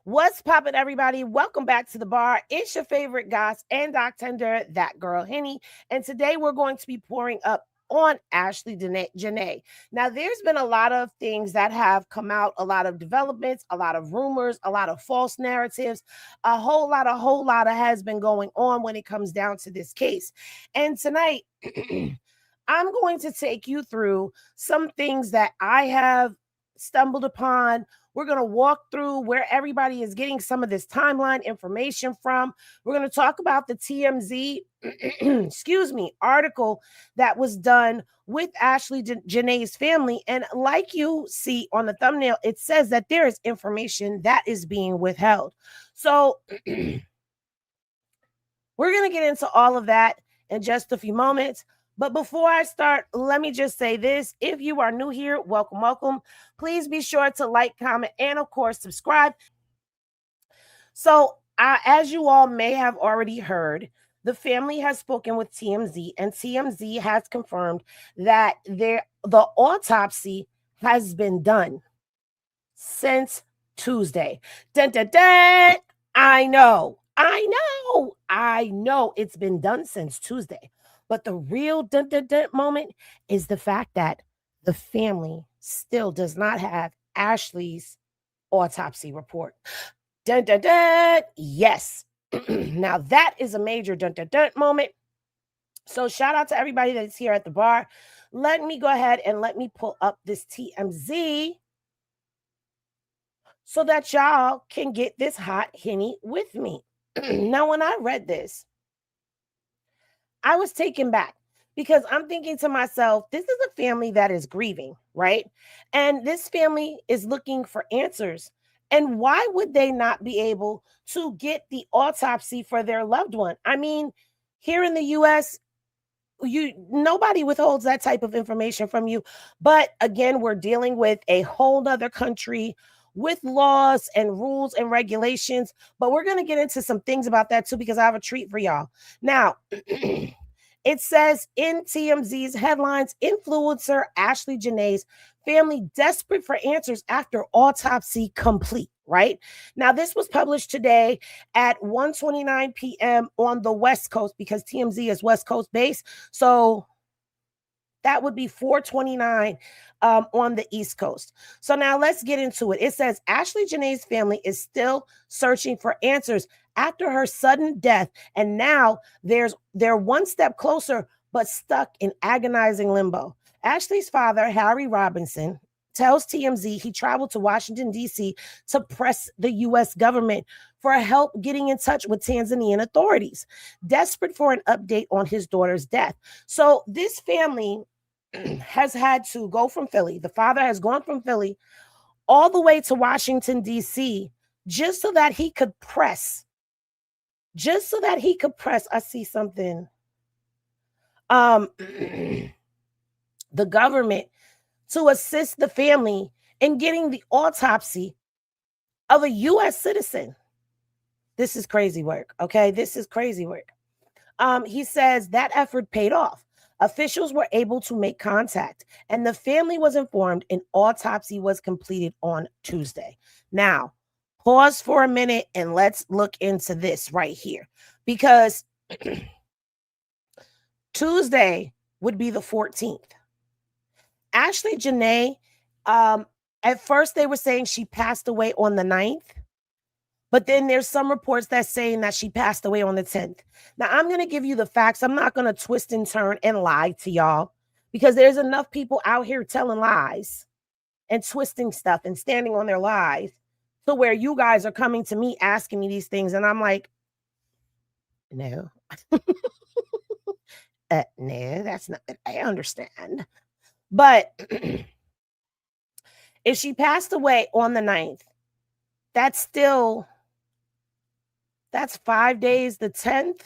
What's poppin', everybody? Welcome back to the bar. It's your favorite goss and doctender, that girl Henny. And today we're going to be pouring up on Ashlee Janae. Now, there's been a lot of things that have come out, a lot of developments, a lot of rumors, a lot of false narratives, a whole lot of has been going on when it comes down to this case. And tonight, I'm going to take you through some things that I have stumbled upon. We're going to walk through where everybody is getting some of this timeline information from. We're going to talk about the TMZ, article that was done with Ashlee Janae's family. And like you see on the thumbnail, it says that there is information that is being withheld. So we're going to get into all of that in just a few moments. But before I start, let me just say this. If you are new here, welcome, welcome. Please be sure to like, comment, and of course, subscribe. So as you all may have already heard, the family has spoken with TMZ, and TMZ has confirmed that the autopsy has been done since Tuesday. Dun, dun, dun. I know it's been done since Tuesday. But the real dun, dun, dun moment is the fact that the family still does not have Ashlee's autopsy report. Dun, dun, dun. Yes. Now that is a major dun, dun, dun moment. So shout out to everybody that's here at the bar. Let me go ahead and let me pull up this TMZ so that y'all can get this hot Henny with me. Now, when I read this, I was taken back because I'm thinking to myself, this is a family that is grieving, right? And this family is looking for answers. And why would they not be able to get the autopsy for their loved one? I mean, here in the US, nobody withholds that type of information from you. But again, we're dealing with a whole nother country with laws and rules and regulations. But we're going to get into some things about that too, because I have a treat for y'all. Now, it says in TMZ's headlines, influencer Ashlee Janae's family desperate for answers after autopsy complete, right? Now, this was published today at 1:29 p.m. on the West Coast, because TMZ is West Coast based. So that would be 4:29 on the East Coast. So now let's get into it. It says Ashlee Janae's family is still searching for answers after her sudden death, and now they're one step closer, but stuck in agonizing limbo. Ashlee's father, Harry Robinson, tells TMZ he traveled to Washington, D.C. to press the U.S. government for help getting in touch with Tanzanian authorities, desperate for an update on his daughter's death. So this family has had to go from Philly. The father has gone from Philly all the way to Washington, D.C., just so that he could press. I see something. The government to assist the family in getting the autopsy of a U.S. citizen. This is crazy work, okay? This is crazy work. He says that effort paid off. Officials were able to make contact, and the family was informed an autopsy was completed on Tuesday. Now, pause for a minute and let's look into this right here, because Tuesday would be the 14th. Ashlee Janae, at first they were saying she passed away on the 9th, but then there's some reports that's saying that she passed away on the 10th. Now, I'm going to give you the facts. I'm not going to twist and turn and lie to y'all, because there's enough people out here telling lies and twisting stuff and standing on their lies to where you guys are coming to me asking me these things. And I'm like, no, no, that's not, I understand. But if she passed away on the 9th, that's 5 days. The 10th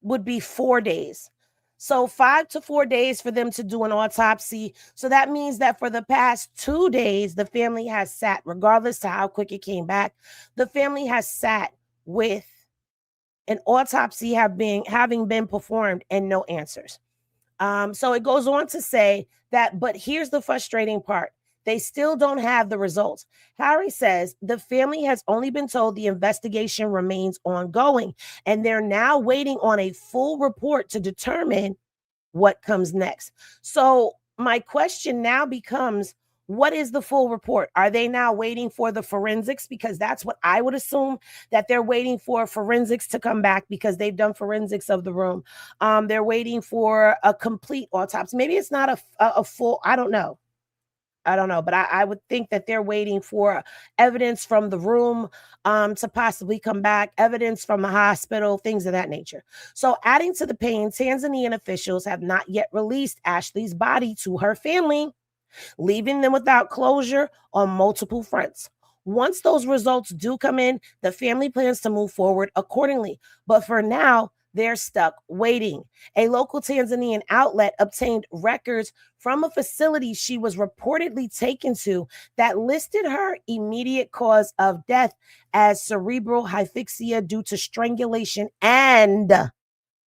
would be 4 days. So 5 to 4 days for them to do an autopsy. So that means that for the past 2 days, the family has sat, regardless to how quick it came back, the family has sat with an autopsy having been performed and no answers. So it goes on to say that, but here's the frustrating part. They still don't have the results. Harry says the family has only been told the investigation remains ongoing, and they're now waiting on a full report to determine what comes next. So my question now becomes, what is the full report? Are they now waiting for the forensics? Because that's what I would assume, that they're waiting for forensics to come back because they've done forensics of the room. They're waiting for a complete autopsy. Maybe it's not a full, I don't know. But I would think that they're waiting for evidence from the room to possibly come back, evidence from the hospital, things of that nature. So, adding to the pain, Tanzanian officials have not yet released Ashlee's body to her family, leaving them without closure on multiple fronts. Once those results do come in, the family plans to move forward accordingly. But for now, they're stuck waiting. A local Tanzanian outlet obtained records from a facility she was reportedly taken to that listed her immediate cause of death as cerebral hypoxia due to strangulation and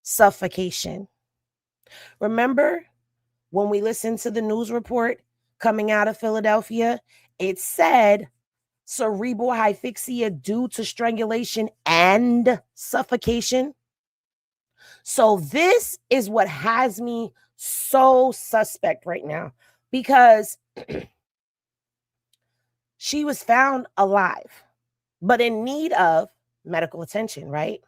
suffocation. Remember when we listened to the news report coming out of Philadelphia? It said cerebral hypoxia due to strangulation and suffocation. So this is what has me so suspect right now, because she was found alive, but in need of medical attention, right?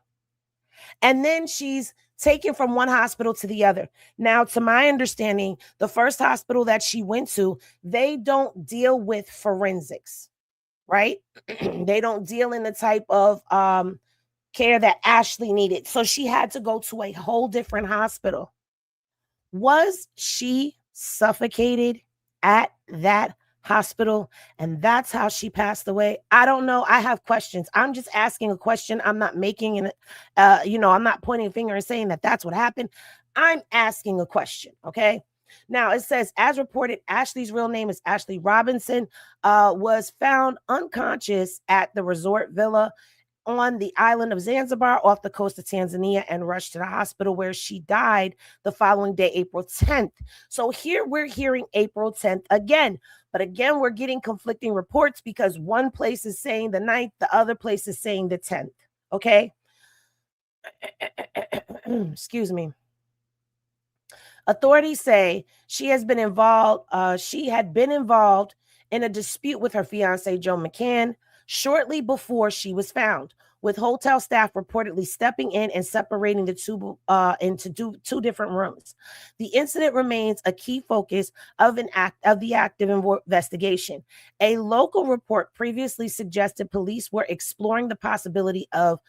And then she's taken from one hospital to the other. Now, to my understanding, the first hospital that she went to, they don't deal with forensics, right? They don't deal in the type of care that Ashlee needed. So she had to go to a whole different hospital. Was she suffocated at that hospital and that's how she passed away? I don't know. I have questions. I'm just asking a question. I'm not making an I'm not pointing a finger and saying that that's what happened. I'm asking a question. Okay. Now it says, as reported, Ashlee's real name is Ashlee Robinson, was found unconscious at the resort villa on the island of Zanzibar off the coast of Tanzania and rushed to the hospital where she died the following day, April 10th. So here we're hearing April 10th again. But again, we're getting conflicting reports because one place is saying the 9th, the other place is saying the 10th. Okay. Excuse me. Authorities say she had been involved in a dispute with her fiance, Joe McCann, shortly before she was found, with hotel staff reportedly stepping in and separating the two into two different rooms. The incident remains a key focus of the active investigation. A local report previously suggested police were exploring the possibility of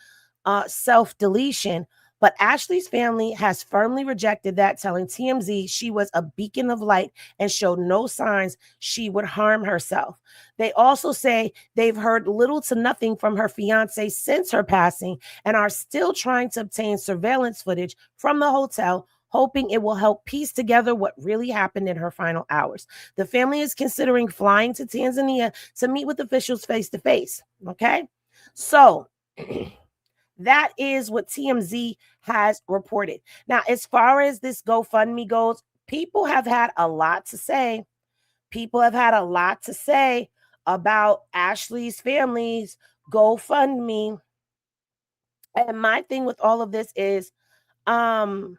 self-deletion, but Ashlee's family has firmly rejected that, telling TMZ she was a beacon of light and showed no signs she would harm herself. They also say they've heard little to nothing from her fiance since her passing and are still trying to obtain surveillance footage from the hotel, hoping it will help piece together what really happened in her final hours. The family is considering flying to Tanzania to meet with officials face to face. Okay, so that is what TMZ has reported. Now, as far as this GoFundMe goes, people have had a lot to say. People have had a lot to say about Ashlee's family's GoFundMe. And my thing with all of this is, okay,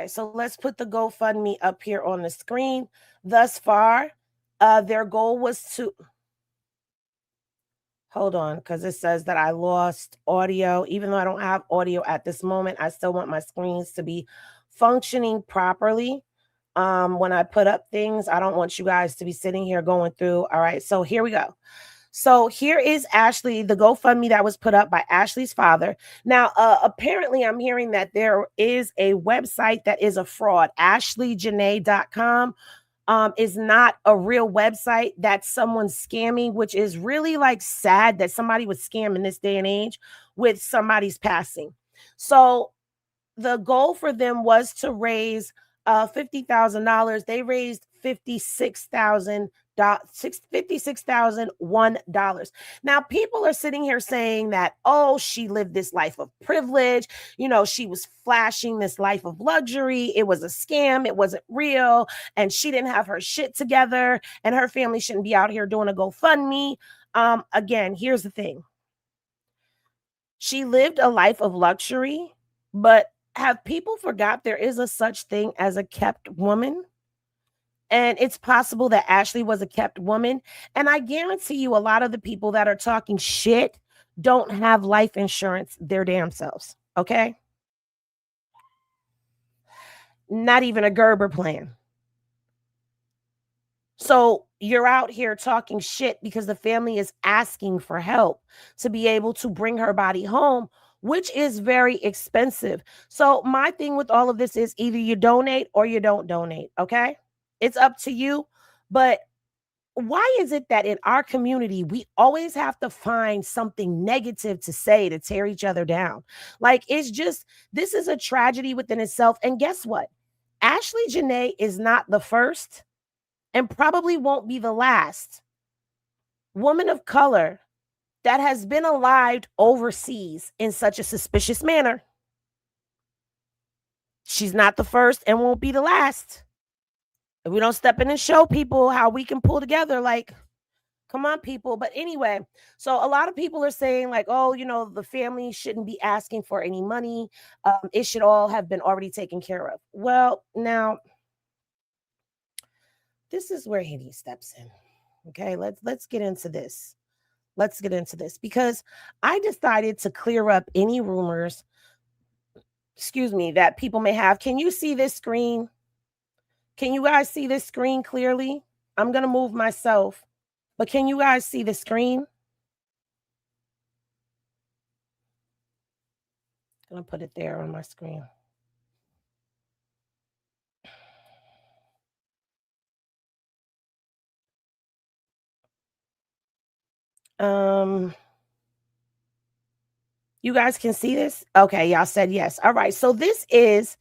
so let's put the GoFundMe up here on the screen. Thus far, their goal was to... Hold on, because it says that I lost audio. Even though I don't have audio at this moment, I still want my screens to be functioning properly. When I put up things, I don't want you guys to be sitting here going through. All right, so here we go. So here is Ashlee, the GoFundMe that was put up by Ashlee's father. Now, apparently, I'm hearing that there is a website that is a fraud. AshleeJanae.com. Is not a real website. That someone's scamming, which is really like sad that somebody would scam in this day and age with somebody's passing. So the goal for them was to raise $50,000. They raised $56,001. Now, people are sitting here saying that, oh, she lived this life of privilege. She was flashing this life of luxury. It was a scam. It wasn't real. And she didn't have her shit together. And her family shouldn't be out here doing a GoFundMe. Again, here's the thing. She lived a life of luxury, but have people forgot there is a such thing as a kept woman? And it's possible that Ashlee was a kept woman. And I guarantee you, a lot of the people that are talking shit don't have life insurance their damn selves. Okay. Not even a Gerber plan. So you're out here talking shit because the family is asking for help to be able to bring her body home, which is very expensive. So my thing with all of this is either you donate or you don't donate. Okay. It's up to you. But why is it that in our community, we always have to find something negative to say to tear each other down? Like, it's just, this is a tragedy within itself. And guess what? Ashlee Janae is not the first and probably won't be the last woman of color that has been alive overseas in such a suspicious manner. She's not the first and won't be the last. If we don't step in and show people how we can pull together, like, come on, people. But anyway, so a lot of people are saying, like, oh, the family shouldn't be asking for any money. It should all have been already taken care of. Well, now, this is where Haiti steps in. Okay, let's get into this. Let's get into this because I decided to clear up any rumors, that people may have. Can you see this screen? Can you guys see this screen clearly? I'm going to move myself, but can you guys see the screen? I'm going to put it there on my screen. You guys can see this? Okay, y'all said yes. All right. So this is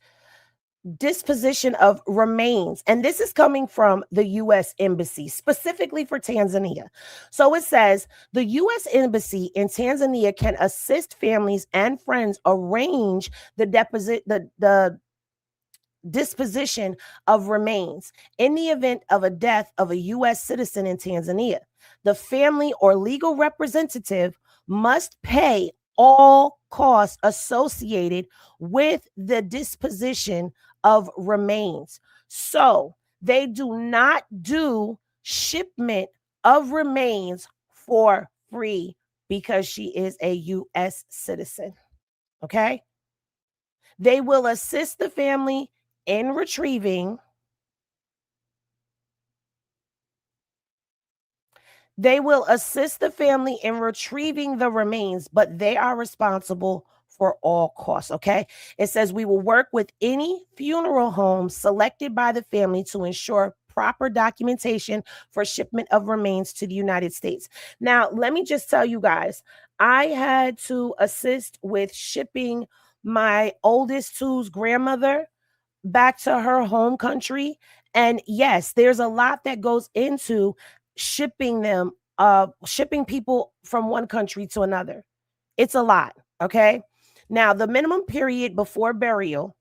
disposition of remains, and this is coming from the U.S. Embassy specifically for Tanzania. So it says the U.S. Embassy in Tanzania can assist families and friends arrange the disposition of remains in the event of a death of a U.S. citizen in Tanzania. The family or legal representative must pay all costs associated with the disposition of remains. So they do not do shipment of remains for free because she is a U.S. citizen. Okay. They will assist the family in retrieving. They will assist the family in retrieving the remains, but they are responsible for all costs. Okay. It says we will work with any funeral home selected by the family to ensure proper documentation for shipment of remains to the United States. Now, let me just tell you guys, I had to assist with shipping my oldest two's grandmother back to her home country. And yes, there's a lot that goes into shipping them, shipping people from one country to another. It's a lot. Okay. Now, the minimum period before burial.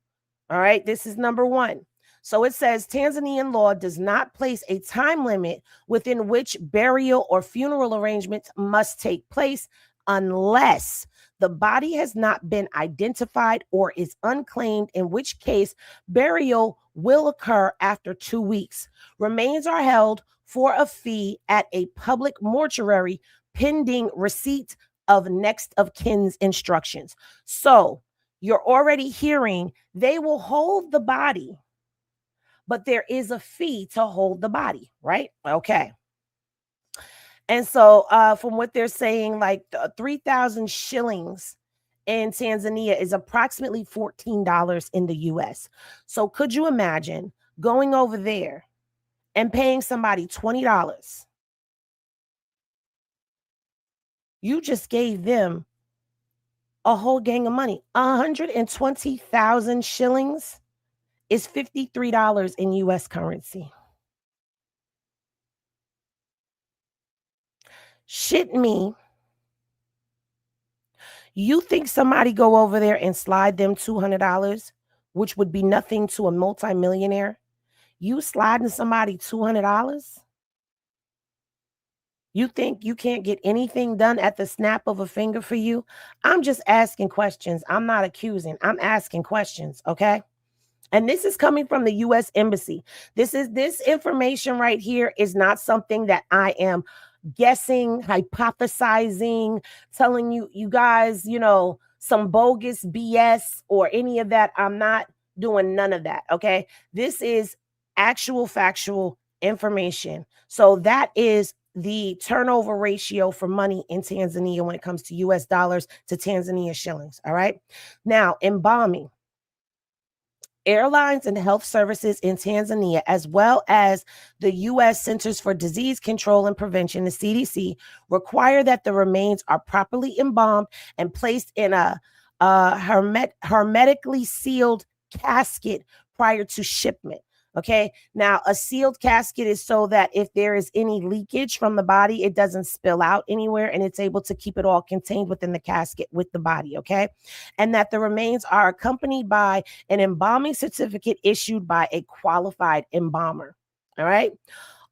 All right. This is number one. So it says Tanzanian law does not place a time limit within which burial or funeral arrangements must take place unless the body has not been identified or is unclaimed, in which case burial will occur after 2 weeks. Remains are held for a fee at a public mortuary pending receipt of next of kin's instructions. So you're already hearing they will hold the body, but there is a fee to hold the body, right? Okay. And so from what they're saying, like 3,000 shillings in Tanzania is approximately $14 in the US. So could you imagine going over there and paying somebody $20? You just gave them a whole gang of money. 120,000 shillings is $53 in US currency. Shit me. You think somebody go over there and slide them $200, which would be nothing to a multimillionaire? You sliding somebody $200? You think you can't get anything done at the snap of a finger for you? I'm just asking questions. I'm not accusing. I'm asking questions, okay? And this is coming from the US Embassy. This information right here is not something that I am guessing, hypothesizing, telling you guys, some bogus BS or any of that. I'm not doing none of that, okay? This is actual factual information. So that is the turnover ratio for money in Tanzania when it comes to US dollars to Tanzania shillings, all right? Now, embalming. Airlines and health services in Tanzania, as well as the U.S. Centers for Disease Control and Prevention, the CDC, require that the remains are properly embalmed and placed in a hermetically sealed casket prior to shipment. Okay. Now, a sealed casket is so that if there is any leakage from the body, it doesn't spill out anywhere and it's able to keep it all contained within the casket with the body. Okay. And that the remains are accompanied by an embalming certificate issued by a qualified embalmer. All right.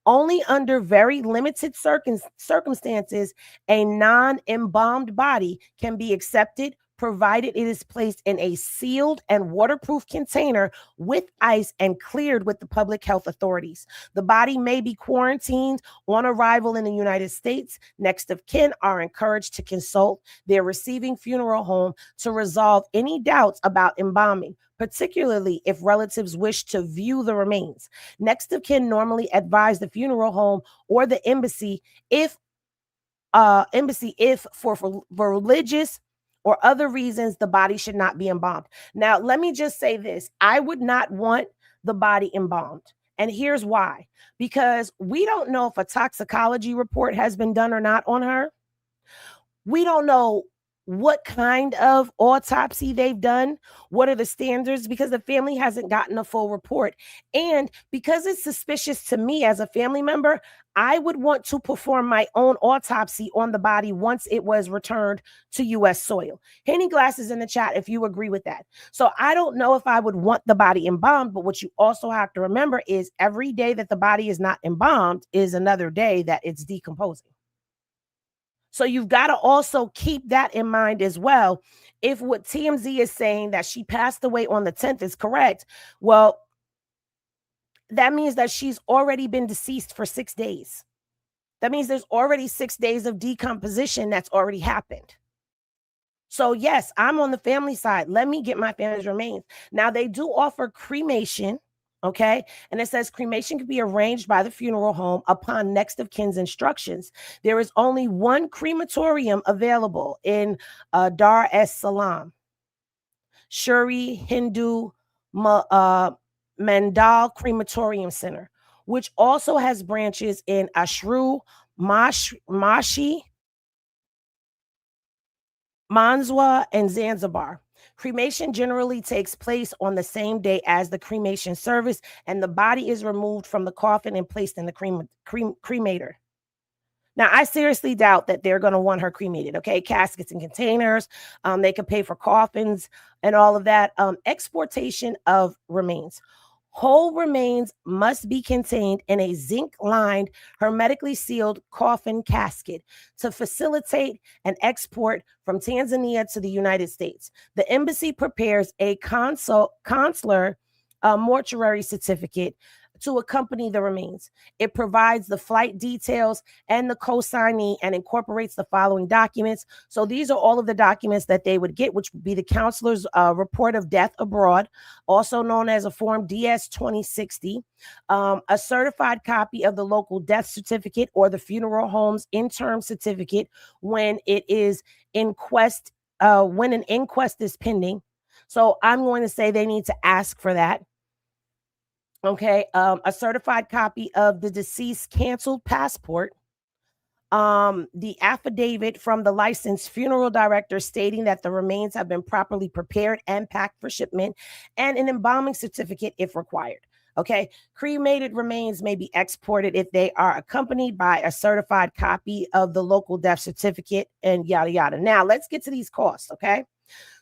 Only under very limited circumstances, a non-embalmed body can be accepted, provided it is placed in a sealed and waterproof container with ice and cleared with the public health authorities. The body may be quarantined on arrival in the United States. Next of kin are encouraged to consult their receiving funeral home to resolve any doubts about embalming, particularly if relatives wish to view the remains. Next of kin normally advise the funeral home or the embassy if for religious or other reasons the body should not be embalmed. Now, let me just say this. I would not want the body embalmed. And here's why. Because we don't know if a toxicology report has been done or not on her. We don't know what kind of autopsy they've done. What are the standards? Because the family hasn't gotten a full report. And because it's suspicious to me as a family member, I would want to perform my own autopsy on the body once it was returned to US soil. Henny Glasses in the chat if you agree with that. So I don't know if I would want the body embalmed, but what you also have to remember is every day that the body is not embalmed is another day that it's decomposing. So you've got to also keep that in mind as well. If what TMZ is saying that she passed away on the 10th is correct, well, that means that she's already been deceased for 6 days. That means there's already 6 days of decomposition that's already happened. So yes, I'm on the family side. Let me get my family's remains. Now they do offer cremation. Okay. And it says cremation can be arranged by the funeral home upon next of kin's instructions. There is only one crematorium available in Dar es Salaam, Shuri Hindu Mandal Crematorium Center, which also has branches in Ashru, Mashi, Manzwa, and Zanzibar. Cremation generally takes place on the same day as the cremation service, and the body is removed from the coffin and placed in the cremator. Now, I seriously doubt that they're going to want her cremated, okay? Caskets and containers. They could pay for coffins and all of that. Exportation of remains. Whole remains must be contained in a zinc-lined, hermetically sealed coffin casket to facilitate an export from Tanzania to the United States. The embassy prepares a consular mortuary certificate to accompany the remains. It provides the flight details and the consignee and incorporates the following documents. So these are all of the documents that they would get, which would be the counselor's report of death abroad, also known as a form DS 2060, a certified copy of the local death certificate or the funeral home's interim certificate when it is inquest, when an inquest is pending. So I'm going to say they need to ask for that. Okay, a certified copy of the deceased canceled passport, the affidavit from the licensed funeral director stating that the remains have been properly prepared and packed for shipment, and an embalming certificate if required. Okay. Cremated remains may be exported if they are accompanied by a certified copy of the local death certificate and yada, yada. Now, let's get to these costs. Okay.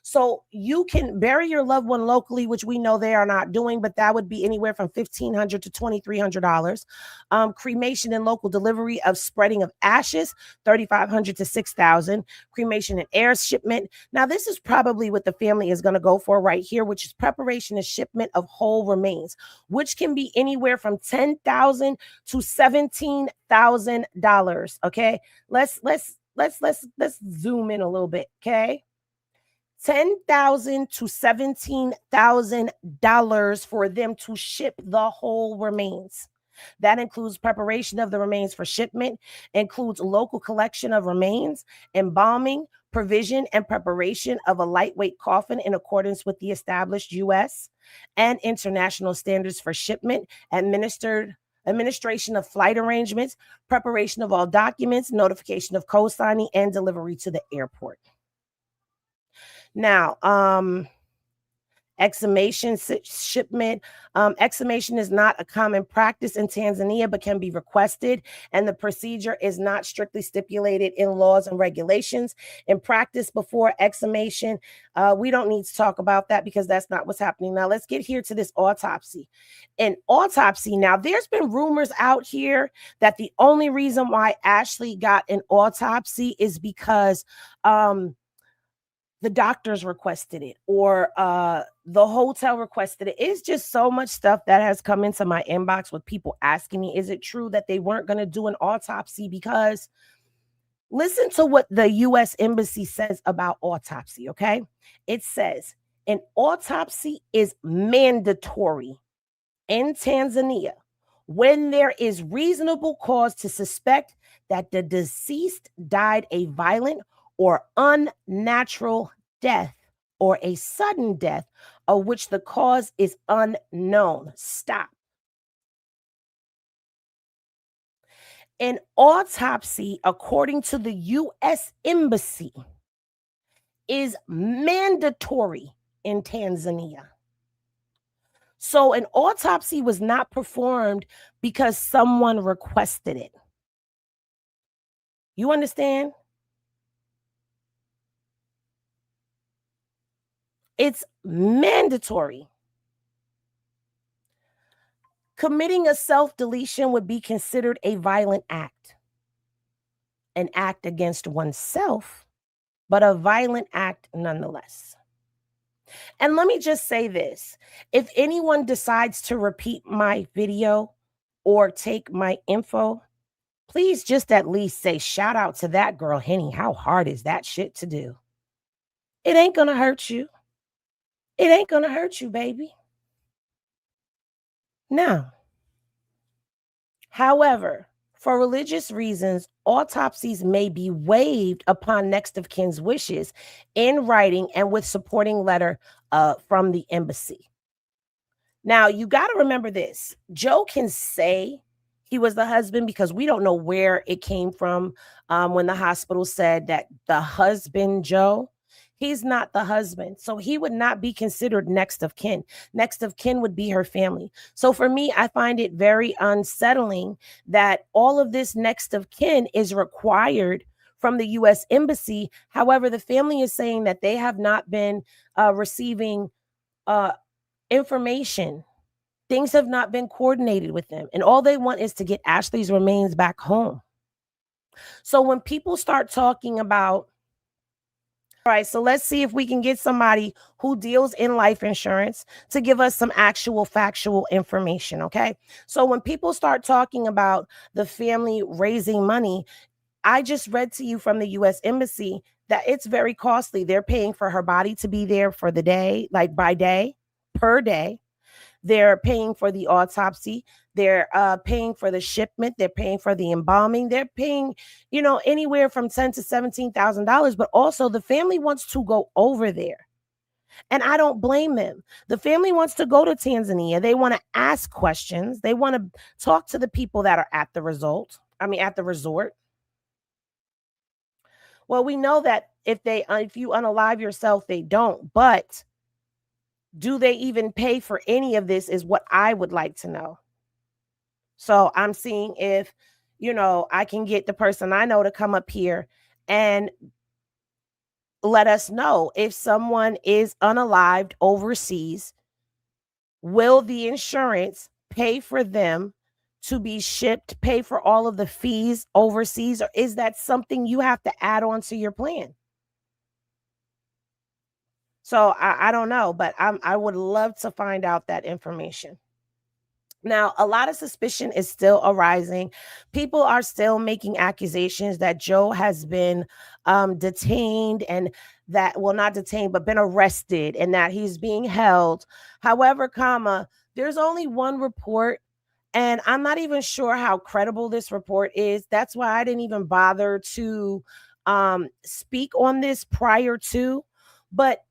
So you can bury your loved one locally, which we know they are not doing, but that would be anywhere from $1,500 to $2,300. Cremation and local delivery of spreading of ashes, $3,500 to $6,000. Cremation and air shipment. Now, this is probably what the family is going to go for right here, which is preparation and shipment of whole remains, which can be anywhere from $10,000 to $17,000. Okay, let's zoom in a little bit. Okay. $10,000 to $17,000 for them to ship the whole remains. That includes preparation of the remains for shipment, includes local collection of remains, embalming, provision, and preparation of a lightweight coffin in accordance with the established U.S. and international standards for shipment, administration of flight arrangements, preparation of all documents, notification of co-signing, and delivery to the airport. Now, exhumation shipment. Exhumation is not a common practice in Tanzania, but can be requested, and the procedure is not strictly stipulated in laws and regulations. In practice, before exhumation, we don't need to talk about that because that's not what's happening. Now, let's get here to this autopsy. An autopsy. Now, there's been rumors out here that the only reason why Ashlee got an autopsy is because the doctors requested it or the hotel requested it. It's just so much stuff that has come into my inbox with people asking me, is it true that they weren't going to do an autopsy? Because listen to what the U.S. Embassy says about autopsy, okay? It says an autopsy is mandatory in Tanzania when there is reasonable cause to suspect that the deceased died a violent or unnatural death or a sudden death of which the cause is unknown. Stop. An autopsy, according to the U.S. Embassy, is mandatory in Tanzania. So an autopsy was not performed because someone requested it. You understand? It's mandatory. Committing a self-deletion would be considered a violent act, an act against oneself, but a violent act nonetheless. And let me just say this. If anyone decides to repeat my video or take my info, please just at least say, shout out to that girl, Henny. How hard is that shit to do? It ain't going to hurt you. It ain't going to hurt you, baby. Now, however, for religious reasons, autopsies may be waived upon next of kin's wishes in writing and with supporting letter from the embassy. Now, you got to remember this. Joe can say he was the husband because we don't know where it came from when the hospital said that the husband, Joe, he's not the husband. So he would not be considered next of kin. Next of kin would be her family. So for me, I find it very unsettling that all of this next of kin is required from the U.S. Embassy. However, the family is saying that they have not been receiving information. Things have not been coordinated with them. And all they want is to get Ashlee's remains back home. So when people start talking about, all right, so let's see if we can get somebody who deals in life insurance to give us some actual factual information, okay? So when people start talking about the family raising money, I just read to you from the U.S. Embassy that it's very costly. They're paying for her body to be there for the day, like by day, per day. They're paying for the autopsy. They're paying for the shipment. They're paying for the embalming. They're paying, anywhere from $10,000 to $17,000. But also the family wants to go over there. And I don't blame them. The family wants to go to Tanzania. They want to ask questions. They want to talk to the people that are at the resort. Well, we know that if you unalive yourself, they don't. But Do they even pay for any of this is what I would like to know. So I'm seeing if, I can get the person I know to come up here and let us know if someone is unalived overseas, will the insurance pay for them to be shipped, pay for all of the fees overseas, or is that something you have to add on to your plan? So I don't know, but I would love to find out that information. Now, a lot of suspicion is still arising. People are still making accusations that Joe has been detained and that, well, not detained, but been arrested and that he's being held. However, there's only one report, and I'm not even sure how credible this report is. That's why I didn't even bother to speak on this prior to. But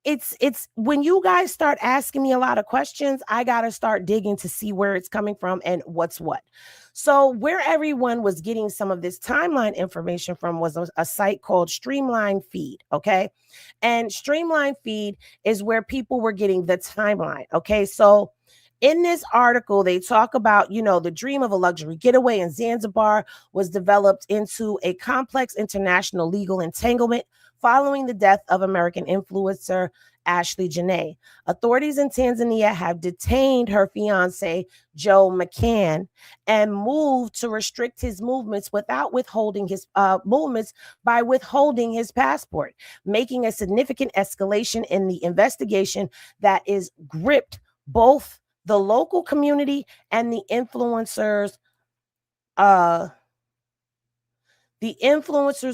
it's when you guys start asking me a lot of questions, I got to start digging to see where it's coming from and what's what. So where everyone was getting some of this timeline information from was a site called Streamline Feed. Okay. And Streamline Feed is where people were getting the timeline. Okay. So in this article, they talk about, the dream of a luxury getaway in Zanzibar was developed into a complex international legal entanglement following the death of American influencer Ashlee Janae. Authorities in Tanzania have detained her fiance, Joe McCann, and moved to restrict his movements without withholding his movements by withholding his passport, making a significant escalation in the investigation that is gripped both the local community and the influencers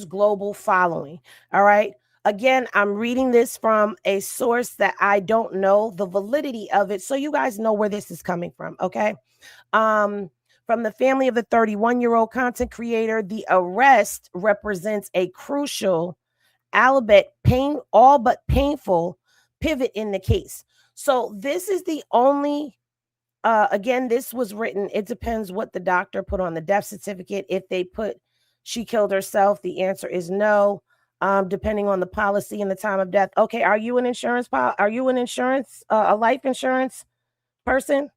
global following. All right. Again, I'm reading this from a source that I don't know the validity of it, so you guys know where this is coming from. Okay. From the family of the 31-year-old content creator, the arrest represents a crucial, albeit all but painful pivot in the case. So this is the only again, this was written, it depends what the doctor put on the death certificate. If they put she killed herself, the answer is no. Depending on the policy and the time of death. Okay, are you an a life insurance person?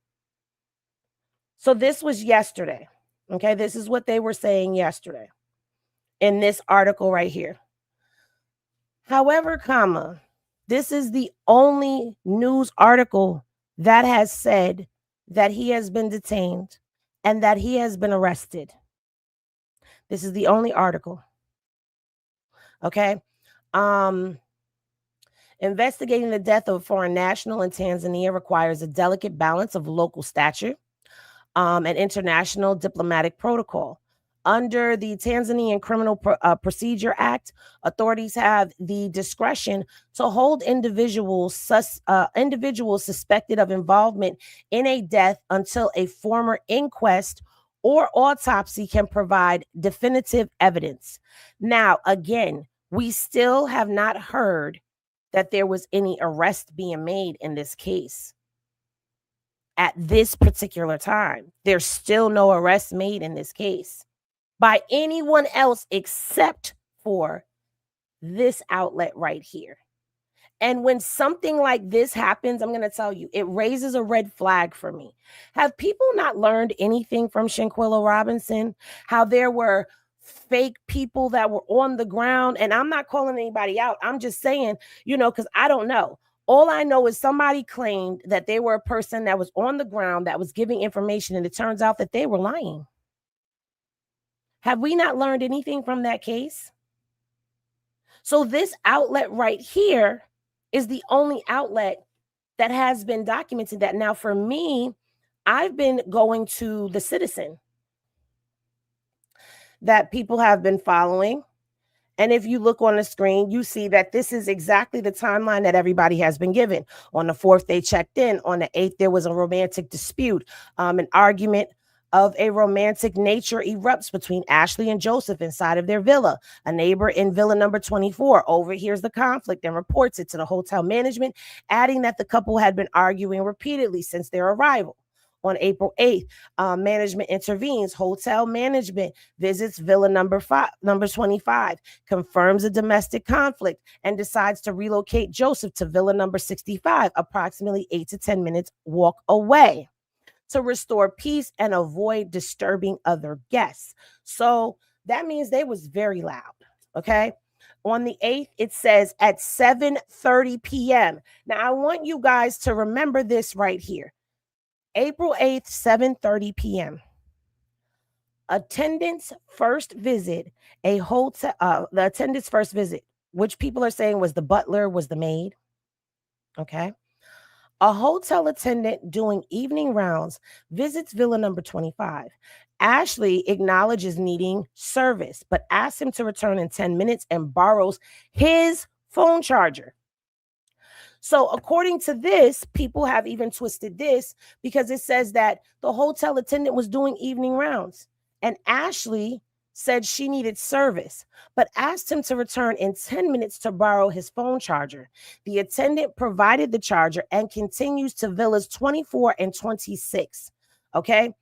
So this was yesterday. Okay, this is what they were saying yesterday in this article right here. However, this is the only news article that has said that he has been detained and that he has been arrested. This is the only article. Okay. Investigating the death of a foreign national in Tanzania requires a delicate balance of local statute and international diplomatic protocol. Under the Tanzanian Criminal Procedure Act, authorities have the discretion to hold individuals suspected of involvement in a death until a formal inquest or autopsy can provide definitive evidence. Now, again, we still have not heard that there was any arrest being made in this case. At this particular time, there's still no arrest made in this case by anyone else except for this outlet right here. And when something like this happens, I'm going to tell you, it raises a red flag for me. Have people not learned anything from Shanquilla Robinson? How there were fake people that were on the ground? And I'm not calling anybody out. I'm just saying, because I don't know. All I know is somebody claimed that they were a person that was on the ground that was giving information, and it turns out that they were lying. Have we not learned anything from that case? So this outlet right here is the only outlet that has been documented that. Now, for me, I've been going to the Citizen that people have been following. And if you look on the screen, you see that this is exactly the timeline that everybody has been given. On the 4th, they checked in. On the 8th, there was a romantic dispute. An argument of a romantic nature erupts between Ashlee and Joseph inside of their villa. A neighbor in villa number 24 overhears the conflict and reports it to the hotel management, adding that the couple had been arguing repeatedly since their arrival. On April 8th, management intervenes. Hotel management visits villa number 25, confirms a domestic conflict, and decides to relocate Joseph to villa number 65, approximately 8 to 10 minutes walk away, to restore peace and avoid disturbing other guests. So that means they was very loud. Okay. On the 8th, it says at 7:30 p.m. Now I want you guys to remember this right here. April 8th, 7:30 p.m. Attendants first visit a hotel. The attendants first visit, which people are saying was the butler, was the maid. Okay. A hotel attendant doing evening rounds visits villa number 25. Ashlee acknowledges needing service, but asks him to return in 10 minutes and borrows his phone charger. So, according to this, people have even twisted this because it says that the hotel attendant was doing evening rounds and Ashlee said she needed service, but asked him to return in 10 minutes to borrow his phone charger. The attendant provided the charger and continues to villas 24 and 26. Okay.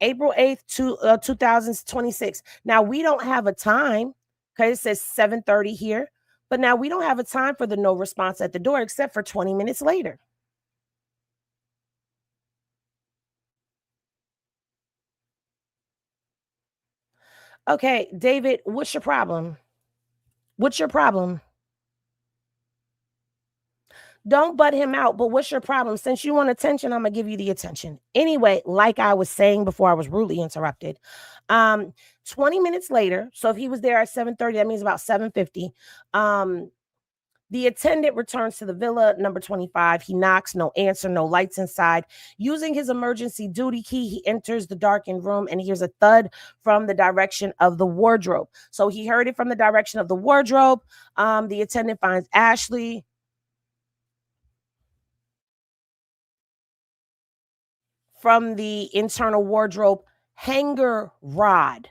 April 8th, 2026. Now, we don't have a time because it says 7:30 here, but now we don't have a time for the no response at the door except for 20 minutes later. Okay, David, what's your problem? What's your problem? Don't butt him out, but what's your problem? Since you want attention, I'm gonna give you the attention. Anyway, like I was saying before I was rudely interrupted. Um, 20 minutes later, so if he was there at 7:30, that means about 7:50. The attendant returns to the villa number 25. He knocks, no answer, no lights inside. Using his emergency duty key, he enters the darkened room and hears a thud from the direction of the wardrobe. So he heard it from the direction of the wardrobe. The attendant finds Ashlee from the internal wardrobe hanger rod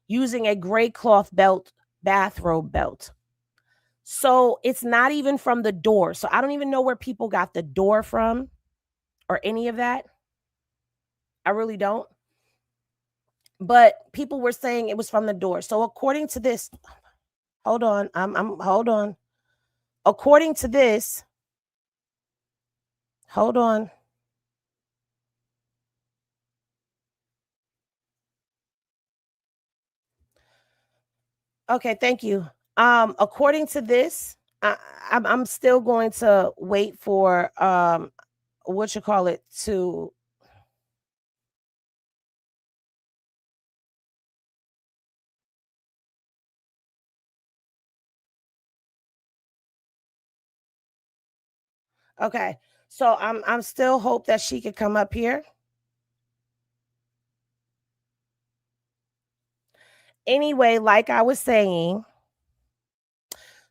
using a gray cloth belt, bathrobe belt. So it's not even from the door. So I don't even know where people got the door from or any of that. I really don't. But people were saying it was from the door. So according to this, hold on. I'm hold on. According to this, hold on. Okay, thank you. According to this, I'm still going to wait for what you call it to. Okay, so I'm still hope that she could come up here. Anyway, like I was saying,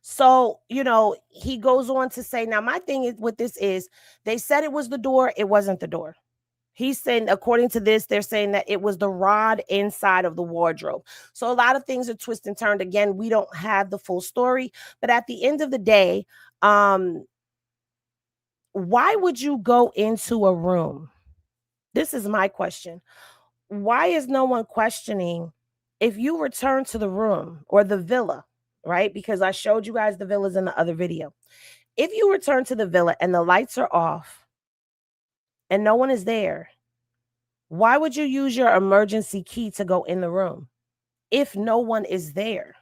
so he goes on to say, now my thing is with this is they said it was the door, it wasn't the door. He's saying, according to this, they're saying that it was the rod inside of the wardrobe. So a lot of things are twisted and turned. Again, we don't have the full story, but at the end of the day, why would you go into a room? This is my question. Why is no one questioning if you return to the room or the villa, right? Because I showed you guys the villas in the other video. If you return to the villa and the lights are off and no one is there, why would you use your emergency key to go in the room if no one is there?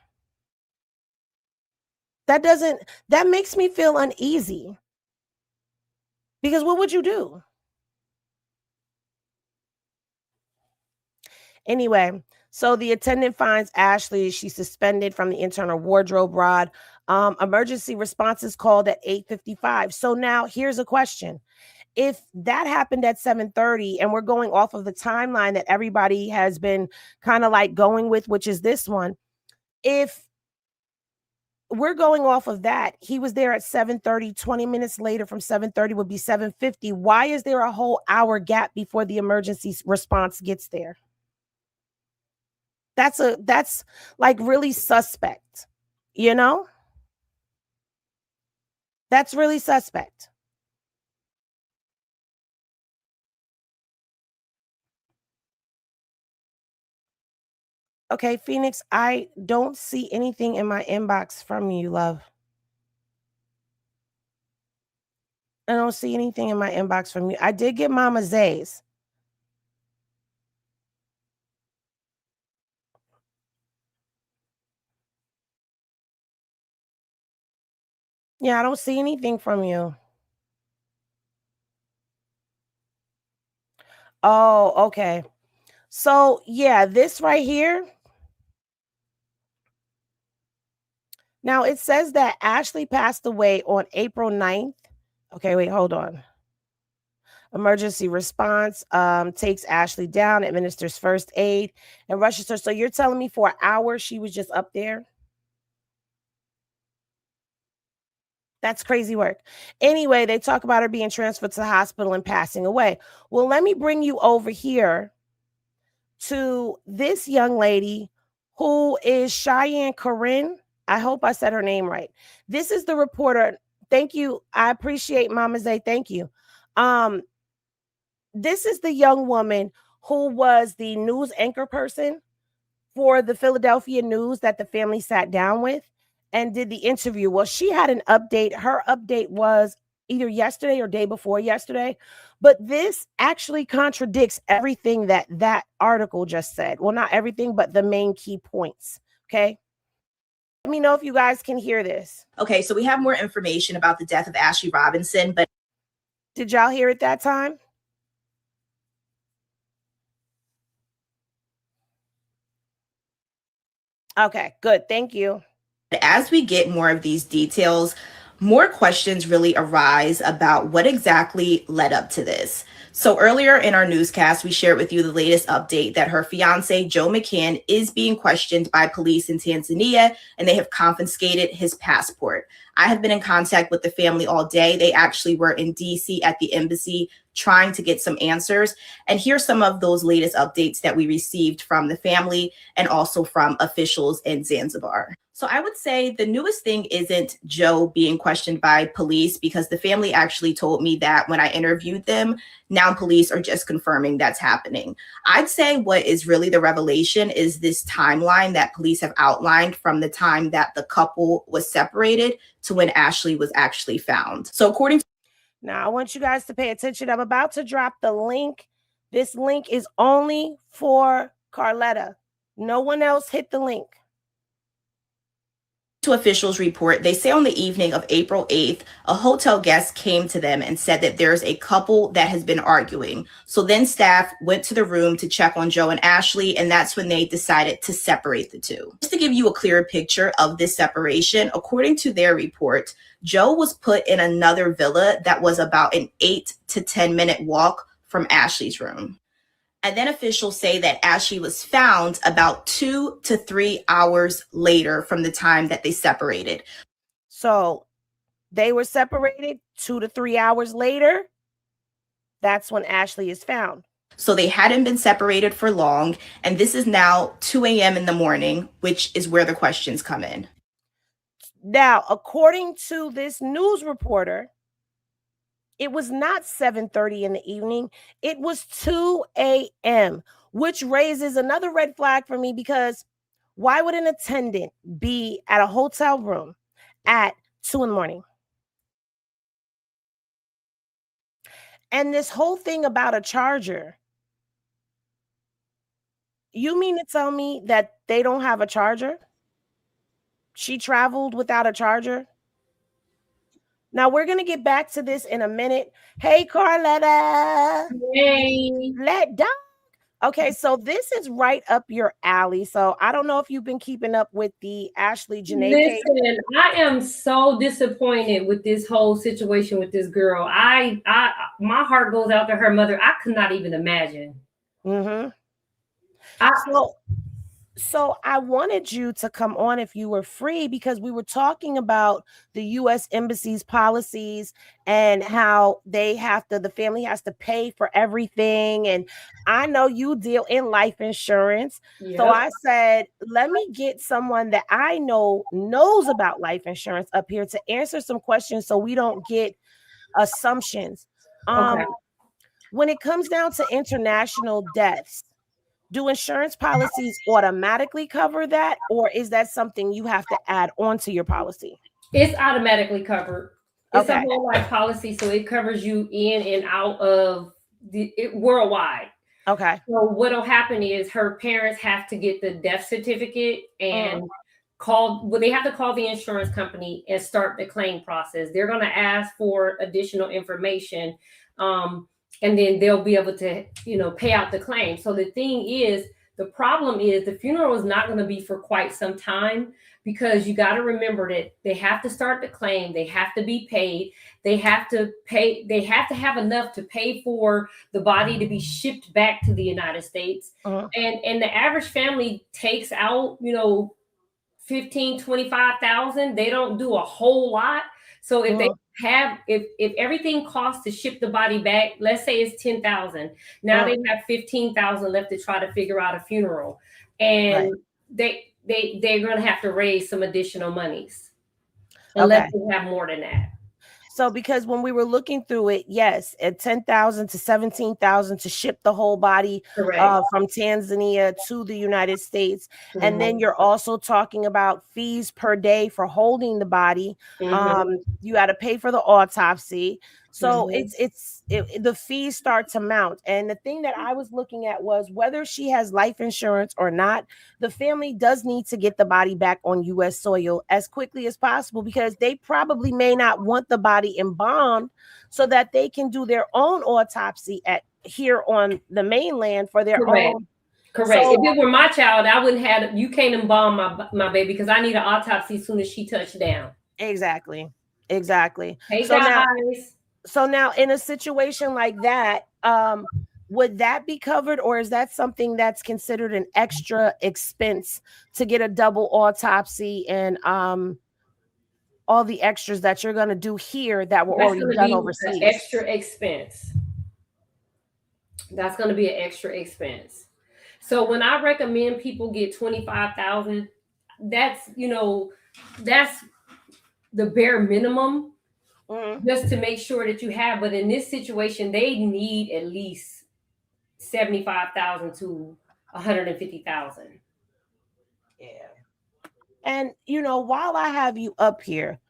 That makes me feel uneasy because what would you do? Anyway, so the attendant finds Ashlee. She's suspended from the internal wardrobe rod. Emergency response is called at 8:55. So now here's a question. If that happened at 7:30 and we're going off of the timeline that everybody has been kind of like going with, which is this one, if we're going off of that, he was there at 7:30, 20 minutes later from 7:30 would be 7:50. Why is there a whole hour gap before the emergency response gets there? That's like really suspect, you know? That's really suspect. Okay, Phoenix, I don't see anything in my inbox from you, love. I don't see anything in my inbox from you. I did get Mama Zay's. Yeah, I don't see anything from you. Oh, okay. So, yeah, this right here. Now, it says that Ashlee passed away on April 9th. Okay, wait, hold on. Emergency response takes Ashlee down, administers first aid, and rushes her. So you're telling me for an hour she was just up there? That's crazy work. Anyway, they talk about her being transferred to the hospital and passing away. Well, let me bring you over here to this young lady who is Cheyenne Corinne. I hope I said her name right. This is the reporter. Thank you. I appreciate Mama Zay. Thank you. This is the young woman who was the news anchor person for the Philadelphia News that the family sat down with and did the interview. Well, she had an update. Her update was either yesterday or day before yesterday, but this actually contradicts everything that that article just said. Well, not everything, but the main key points. Okay. Let me know if you guys can hear this. Okay, so we have more information about the death of Ashlee Robinson, but did y'all hear it that time? Okay, good. Thank you. As we get more of these details, more questions really arise about what exactly led up to this. So earlier in our newscast, we shared with you the latest update that her fiance, Joe McCann, is being questioned by police in Tanzania, and they have confiscated his passport. I have been in contact with the family all day. They actually were in DC at the embassy trying to get some answers. And here's some of those latest updates that we received from the family and also from officials in Zanzibar. So I would say the newest thing isn't Joe being questioned by police, because the family actually told me that when I interviewed them. Now police are just confirming that's happening. I'd say what is really the revelation is this timeline that police have outlined from the time that the couple was separated to when Ashlee was actually found. So according to now, I want you guys to pay attention. I'm about to drop the link. This link is only for Carletta. No one else hit the link. To officials report, they say on the evening of April 8th, a hotel guest came to them and said that there's a couple that has been arguing. So then staff went to the room to check on Joe and Ashlee, and that's when they decided to separate the two. Just to give you a clearer picture of this separation, according to their report, Joe was put in another villa that was about an 8 to 10 minute walk from Ashlee's room. And then officials say that Ashlee was found about 2 to 3 hours later from the time that they separated. So they were separated 2 to 3 hours later. That's when Ashlee is found. So they hadn't been separated for long. And this is now 2 a.m. in the morning, which is where the questions come in. Now, according to this news reporter, it was not 7:30 in the evening. It was 2 a.m., which raises another red flag for me, because why would an attendant be at a hotel room at 2 in the morning? And this whole thing about a charger, you mean to tell me that they don't have a charger? She traveled without a charger? Now, we're going to get back to this in a minute. Hey, Carletta. Hey. Let dog. Okay, so this is right up your alley. So I don't know if you've been keeping up with the Ashlee Janae case. Listen, I am so disappointed with this whole situation with this girl. I my heart goes out to her mother. I could not even imagine. Mm-hmm. So I wanted you to come on if you were free, because we were talking about the U.S. Embassy's policies and how the family has to pay for everything. And I know you deal in life insurance. Yep. So I said, let me get someone that I know knows about life insurance up here to answer some questions so we don't get assumptions. Okay. When it comes down to international deaths, Do insurance policies automatically cover that, or is that something you have to add onto your policy? It's automatically covered. It's a Okay. whole life policy, so it covers you in and out of worldwide. Okay. So what'll happen is her parents have to get the death certificate and they have to call the insurance company and start the claim process. They're going to ask for additional information, and then they'll be able to, pay out the claim. So the thing is, the problem is the funeral is not going to be for quite some time, because you got to remember that they have to start the claim, they have to be paid, they have to have enough to pay for the body to be shipped back to the United States. And the average family takes out, 15, 25,000. They don't do a whole lot. So if if everything costs to ship the body back, let's say it's 10,000, now they have 15,000 left to try to figure out a funeral, and they're going to have to raise some additional monies unless they have more than that. So because when we were looking through it, yes, at 10,000 to 17,000 to ship the whole body from Tanzania to the United States. And then you're also talking about fees per day for holding the body. You got to pay for the autopsy. So the fees start to mount. And the thing that I was looking at was whether she has life insurance or not, the family does need to get the body back on U.S. soil as quickly as possible, because they probably may not want the body embalmed so that they can do their own autopsy here on the mainland for their own. Correct. So, if it were my child, I wouldn't have, you can't embalm my baby because I need an autopsy as soon as she touched down. Exactly. Hey, so now in a situation like that, would that be covered, or is that something that's considered an extra expense to get a double autopsy and all the extras that you're going to do here that were already done overseas? Extra expense. That's going to be an extra expense. So when I recommend people get 25,000, that's the bare minimum. Just to make sure that you have, but in this situation, they need at least 75,000 to 150,000. Yeah. And while I have you up here,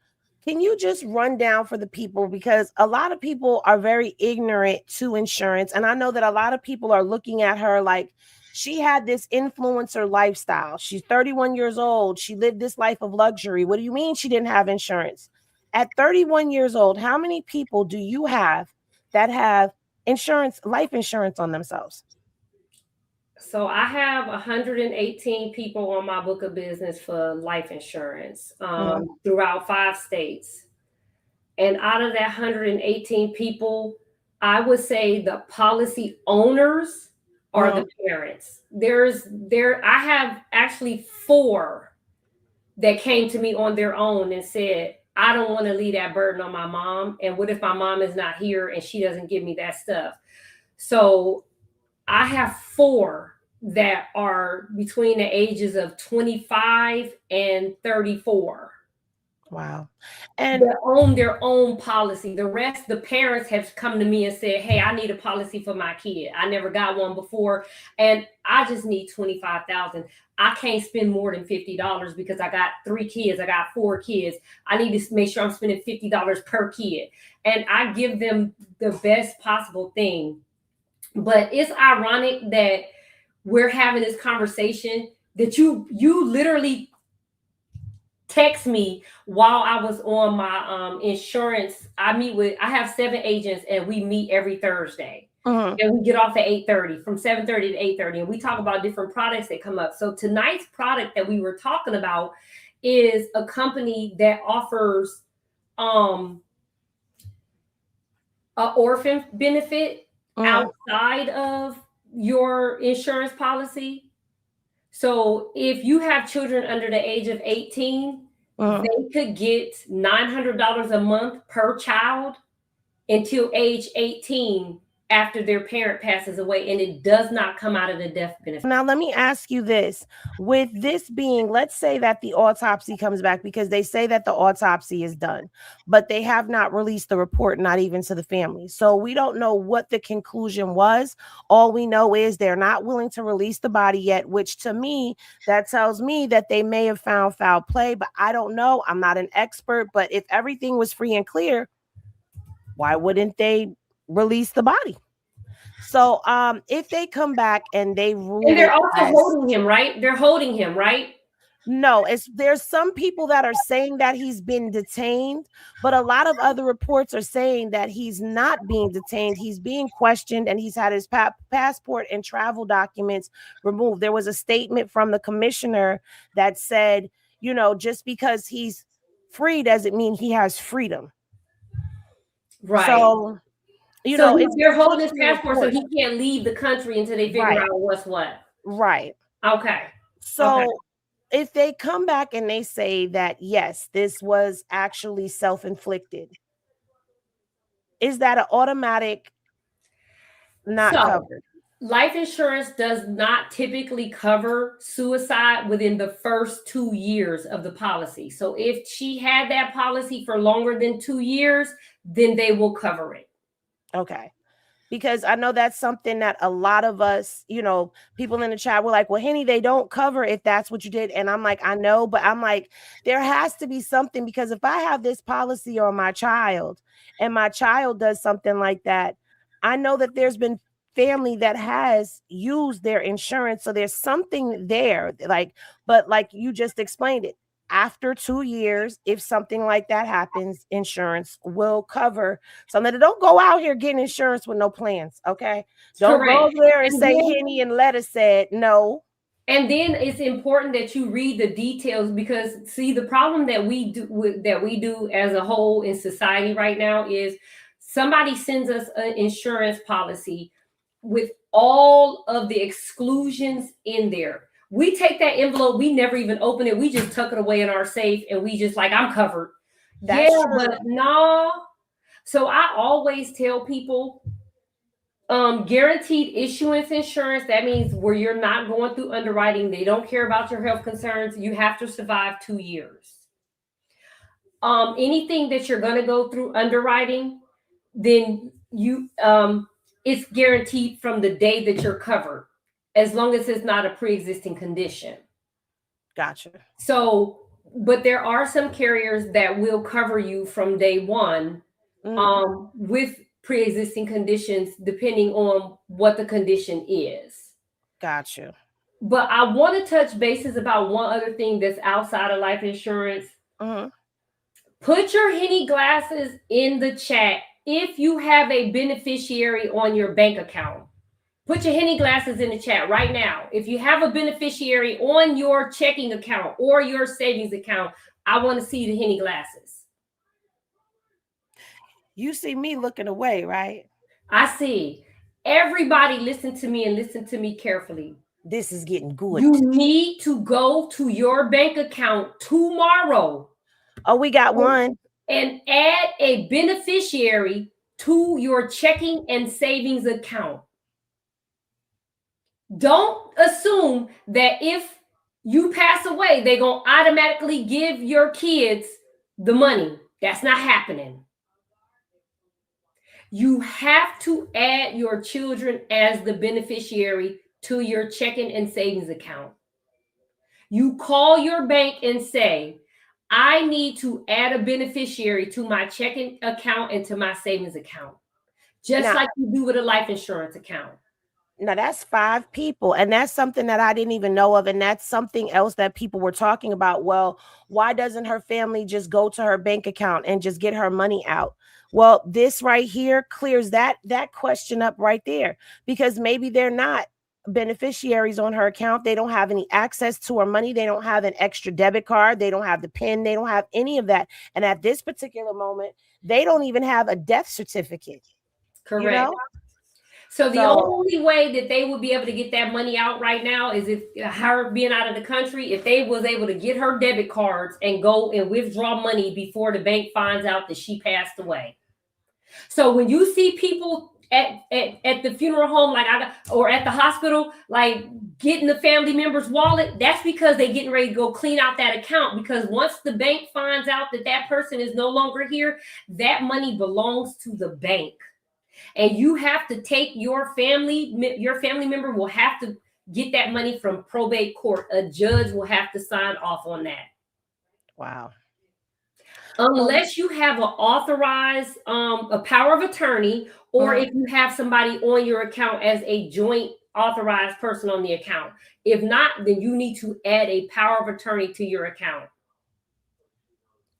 can you just run down for the people, because a lot of people are very ignorant to insurance, and I know that a lot of people are looking at her like she had this influencer lifestyle. She's 31 years old. She lived this life of luxury. What do you mean she didn't have insurance? At 31 years old, how many people do you have that have life insurance on themselves? So I have 118 people on my book of business for life insurance throughout 5 states. And out of that 118 people, I would say the policy owners are the parents. I have actually 4 that came to me on their own and said, I don't want to leave that burden on my mom. And what if my mom is not here and she doesn't give me that stuff? So I have 4 that are between the ages of 25 and 34. Wow. And they own their own policy. The rest, the parents have come to me and said, hey, I need a policy for my kid. I never got one before, and I just need 25,000. I can't spend more than $50 because I got 3 kids. I got 4 kids. I need to make sure I'm spending $50 per kid. And I give them the best possible thing. But it's ironic that we're having this conversation that you literally text me while I was on my insurance. I have 7 agents and we meet every Thursday. And we get off at 8:30, from 7:30 to 8:30, and we talk about different products that come up. So tonight's product that we were talking about is a company that offers an orphan benefit outside of your insurance policy. So if you have children under the age of 18, they could get $900 a month per child until age 18, after their parent passes away, and it does not come out of the death benefit. Now, let me ask you this. With this being, let's say that the autopsy comes back, because they say that the autopsy is done, but they have not released the report, not even to the family. So we don't know what the conclusion was. All we know is they're not willing to release the body yet, which to me, that tells me that they may have found foul play, but I don't know. I'm not an expert, but if everything was free and clear, why wouldn't they release the body? So if they come back and they rule, and they're also holding him, right? They're holding him, right? No, there's some people that are saying that he's been detained, but a lot of other reports are saying that he's not being detained. He's being questioned, and he's had his passport and travel documents removed. There was a statement from the commissioner that said, you know, just because he's free doesn't mean he has freedom. Right. So, you know, they're holding his passport, so he can't leave the country until they figure out what's what. Right. Okay. So if they come back and they say that, yes, this was actually self-inflicted, is that an automatic not covered? Life insurance does not typically cover suicide within the first 2 years of the policy. So if she had that policy for longer than 2 years, then they will cover it. Okay. Because I know that's something that a lot of us, you know, people in the chat were like, well, Henny, they don't cover if that's what you did. And I'm like, I know, but I'm like, there has to be something, because if I have this policy on my child and my child does something like that, I know that there's been family that has used their insurance. So there's something there, like, but like you just explained it. After 2 years, if something like that happens, insurance will cover. So that don't go out here getting insurance with no plans. Okay. Don't go there and say Henny and Letta said no. And then it's important that you read the details, because see, the problem that we do as a whole in society right now is somebody sends us an insurance policy with all of the exclusions in there. We take that envelope, we never even open it. We just tuck it away in our safe, and we just like, I'm covered. That's true. But no. So I always tell people, guaranteed issuance insurance, that means where you're not going through underwriting. They don't care about your health concerns. You have to survive 2 years. Anything that you're going to go through underwriting, then you it's guaranteed from the day that you're covered, as long as it's not a pre-existing condition. Gotcha. So, but there are some carriers that will cover you from day one, with pre-existing conditions, depending on what the condition is. Gotcha. But I want to touch bases about one other thing that's outside of life insurance. Put your Henny glasses in the chat if you have a beneficiary on your bank account. Put your Henny glasses in the chat right now. If you have a beneficiary on your checking account or your savings account, I want to see the Henny glasses. You see me looking away, right? I see. Everybody listen to me, and listen to me carefully. This is getting good. You need to go to your bank account tomorrow. Oh, we got one. And add a beneficiary to your checking and savings account. Don't assume that if you pass away, they're going to automatically give your kids the money. That's not happening. You have to add your children as the beneficiary to your checking and savings account. You call your bank and say, I need to add a beneficiary to my checking account and to my savings account, just like you do with a life insurance account. Now that's 5 people. And that's something that I didn't even know of. And that's something else that people were talking about. Well, why doesn't her family just go to her bank account and just get her money out? Well, this right here clears that question up right there, because maybe they're not beneficiaries on her account. They don't have any access to her money. They don't have an extra debit card. They don't have the PIN. They don't have any of that. And at this particular moment, they don't even have a death certificate. Correct. You know? So the only way that they would be able to get that money out right now is if her being out of the country, if they was able to get her debit cards and go and withdraw money before the bank finds out that she passed away. So when you see people at the funeral home, like or at the hospital, like getting the family member's wallet, that's because they getting ready to go clean out that account. Because once the bank finds out that that person is no longer here, that money belongs to the bank. And you have to take your family member will have to get that money from probate court. A judge will have to sign off on that. Wow. Unless you have an authorized a power of attorney, or if you have somebody on your account as a joint authorized person on the account. If not, then you need to add a power of attorney to your account.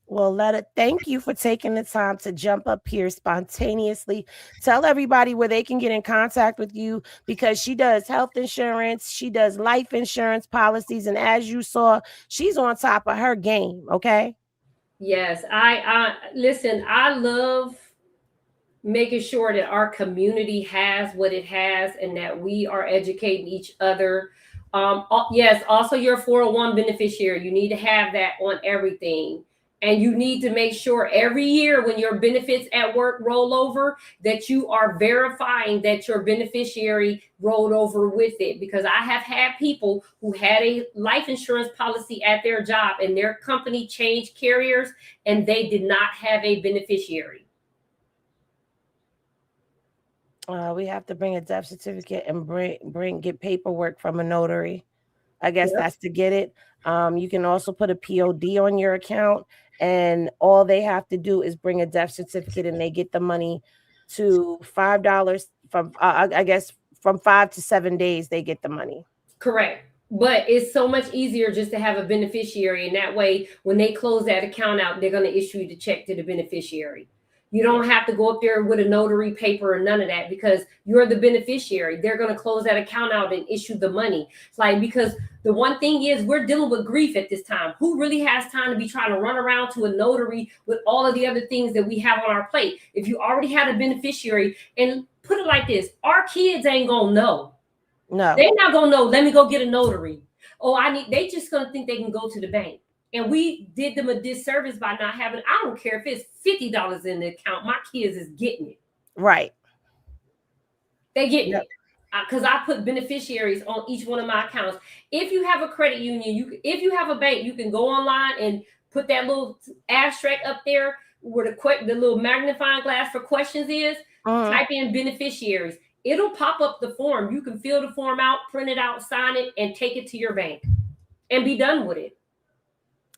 Well, Letta, thank you for taking the time to jump up here spontaneously. Tell everybody where they can get in contact with you, because she does health insurance, she does life insurance policies, and as you saw, she's on top of her game. Okay. Yes, I listen. I love making sure that our community has what it has, and that we are educating each other. Yes, also your 401 beneficiary, you need to have that on everything. And you need to make sure every year when your benefits at work roll over, that you are verifying that your beneficiary rolled over with it. Because I have had people who had a life insurance policy at their job and their company changed carriers and they did not have a beneficiary. We have to bring a death certificate and get paperwork from a notary. I guess that's to get it. You can also put a POD on your account, and all they have to do is bring a death certificate, and they get the money to $5 from I guess from 5 to 7 days they get the money. Correct. But it's so much easier just to have a beneficiary, and that way when they close that account out, they're going to issue the check to the beneficiary. You don't have to go up there with a notary paper or none of that, because you're the beneficiary. They're going to close that account out and issue the money. It's like, because the one thing is, we're dealing with grief at this time. Who really has time to be trying to run around to a notary with all of the other things that we have on our plate? If you already had a beneficiary, and put it like this, our kids ain't going to know. No. They're not going to know, let me go get a notary. They just going to think they can go to the bank. And we did them a disservice by not having, I don't care if it's $50 in the account, my kids is getting it. Right. They getting it. Because I put beneficiaries on each one of my accounts. If you have a credit union, if you have a bank, you can go online and put that little asterisk up there where the little magnifying glass for questions is. Type in beneficiaries. It'll pop up the form. You can fill the form out, print it out, sign it, and take it to your bank and be done with it.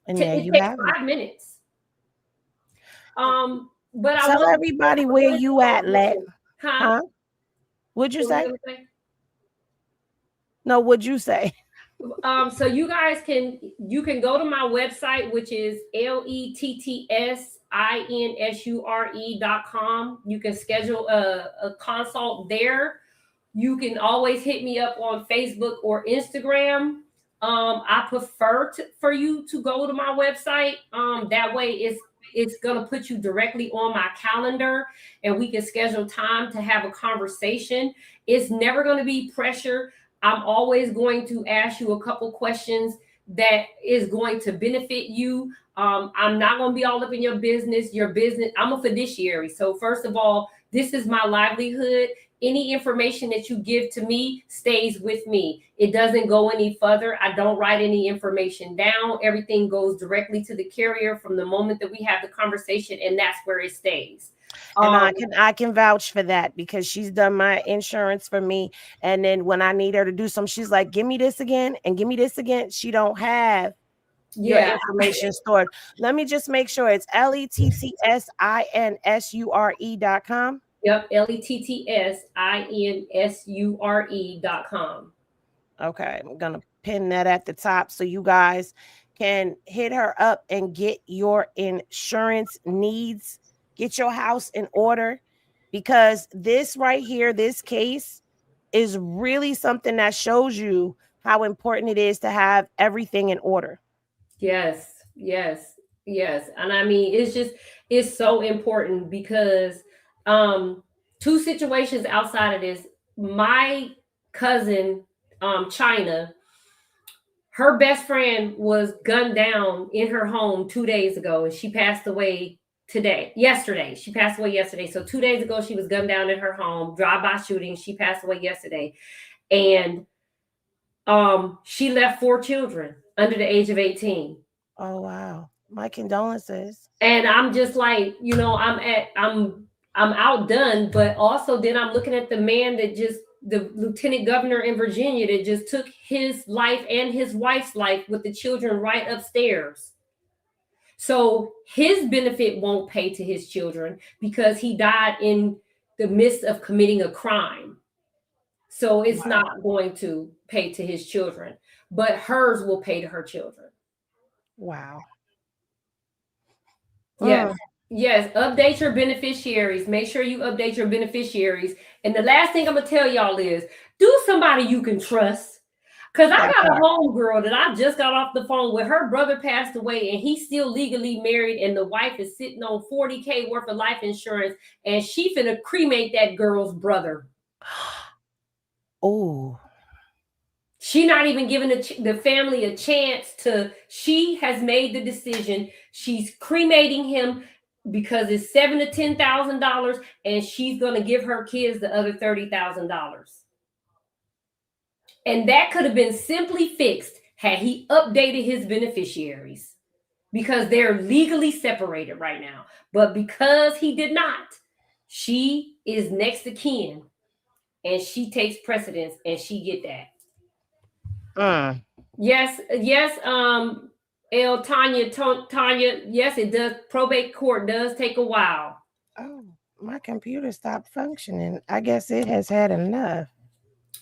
And it you takes have 5 minutes. But tell everybody where you at, Let. Huh? What'd you say? No, what'd you say? So you guys can go to my website, which is LETTSINSURE.com. You can schedule a consult there. You can always hit me up on Facebook or Instagram. I prefer for you to go to my website. That way it's going to put you directly on my calendar, and we can schedule time to have a conversation. It's never going to be pressure. I'm always going to ask you a couple questions that is going to benefit you. I'm not going to be all up in your business. I'm a fiduciary. So first of all, this is my livelihood. Any information that you give to me stays with me. It doesn't go any further. I don't write any information down. Everything goes directly to the carrier from the moment that we have the conversation, and that's where it stays. And I can vouch for that, because she's done my insurance for me. And then when I need her to do something, she's like, give me this again and give me this again. She don't have your information stored. Let me just make sure it's LETTSINSURE.com. Yep, LETTSINSURE.com. Okay, I'm gonna pin that at the top so you guys can hit her up and get your insurance needs, get your house in order, because this right here, this case is really something that shows you how important it is to have everything in order. Yes. And I mean, it's so important, because 2 situations outside of this. My cousin, China, her best friend was gunned down in her home 2 days ago, and she passed away yesterday. She passed away yesterday. So 2 days ago, she was gunned down in her home, drive-by shooting. She passed away yesterday. And she left 4 children under the age of 18. Oh, wow. My condolences. And I'm just like, I'm outdone, but also then I'm looking at the man that the lieutenant governor in Virginia that just took his life and his wife's life with the children right upstairs. So his benefit won't pay to his children because he died in the midst of committing a crime. So it's not going to pay to his children, but hers will pay to her children. Wow. Yes. Yes. Update your beneficiaries. Make sure you update your beneficiaries. And the last thing I'm going to tell y'all is do somebody you can trust. Because I got a homegirl that I just got off the phone with. Her brother passed away and he's still legally married. And the wife is sitting on $40,000 worth of life insurance. And she finna cremate that girl's brother. Oh. She not even giving the family a chance to. She has made the decision. She's cremating him because it's $7,000 to $10,000. And she's going to give her kids the other $30,000. And that could have been simply fixed had he updated his beneficiaries because they're legally separated right now. But because he did not, she is next of kin and she takes precedence and she get that. Yes. Tanya, yes, it does. Probate court does take a while. Oh, my computer stopped functioning. I guess it has had enough.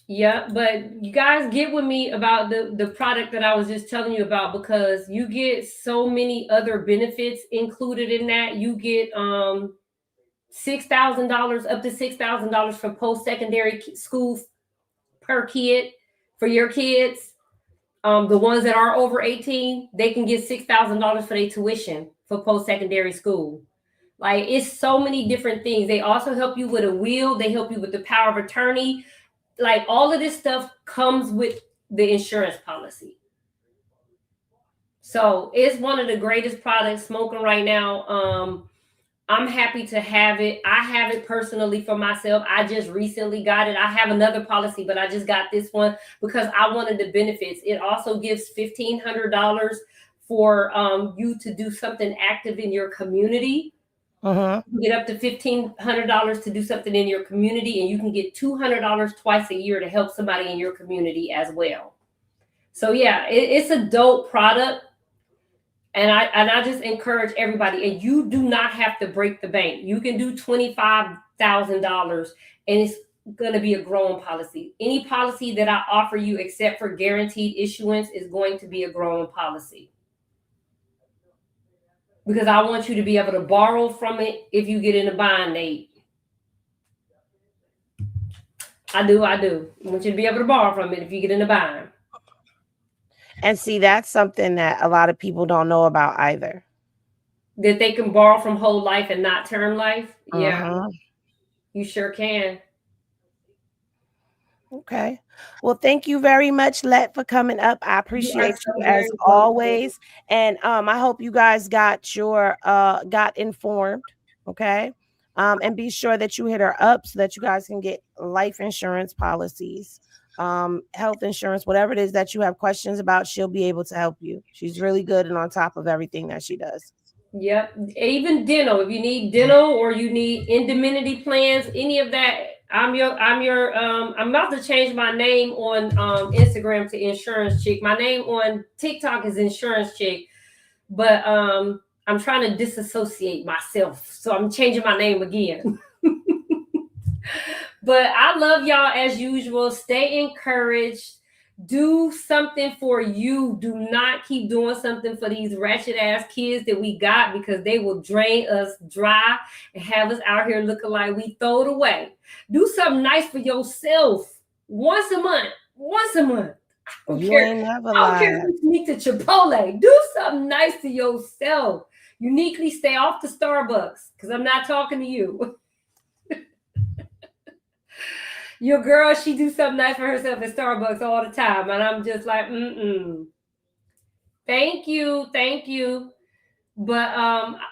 Yeah, but you guys get with me about the product that I was just telling you about because you get so many other benefits included in that. You get $6,000 up to $6,000 for post-secondary school per kid for your kids. The ones that are over 18, they can get $6,000 for their tuition for post-secondary school. Like it's so many different things. They also help you with a will. They help you with the power of attorney. Like all of this stuff comes with the insurance policy. So it's one of the greatest products smoking right now. I'm happy to have it. I have it personally for myself. I just recently got it. I have another policy, but I just got this one because I wanted the benefits. It also gives $1,500 for you to do something active in your community. You get up to $1,500 to do something in your community, and you can get $200 twice a year to help somebody in your community as well. So yeah, it's a dope product, and I just encourage everybody. And you do not have to break the bank. You can do $25,000, and it's going to be a growing policy. Any policy that I offer you, except for guaranteed issuance, is going to be a growing policy. Because I want you to be able to borrow from it if you get in a bind, Nate. I do. I want you to be able to borrow from it if you get in a bind. And see, that's something that a lot of people don't know about either. That they can borrow from whole life and not term life? Yeah, you sure can. Okay. Well, thank you very much, Let, for coming up. I appreciate you as always. And I hope you guys got informed. Okay. And be sure that you hit her up so that you guys can get life insurance policies, health insurance, whatever it is that you have questions about, she'll be able to help you. She's really good and on top of everything that she does. Yep. Even dental. If you need dental or you need indemnity plans, any of that, I'm about to change my name on Instagram to Insurance Chick. My name on TikTok is Insurance Chick, but I'm trying to disassociate myself. So I'm changing my name again. But I love y'all as usual. Stay encouraged. Do something for you. Do not keep doing something for these ratchet ass kids that we got, because they will drain us dry and have us out here looking like we throw it away. Do something nice for yourself once a month. I don't care if you sneak to Chipotle. Do something nice to yourself. Uniquely stay off the Starbucks, because I'm not talking to you. Your girl, she do something nice for herself at Starbucks all the time. And I'm just like, Thank you. But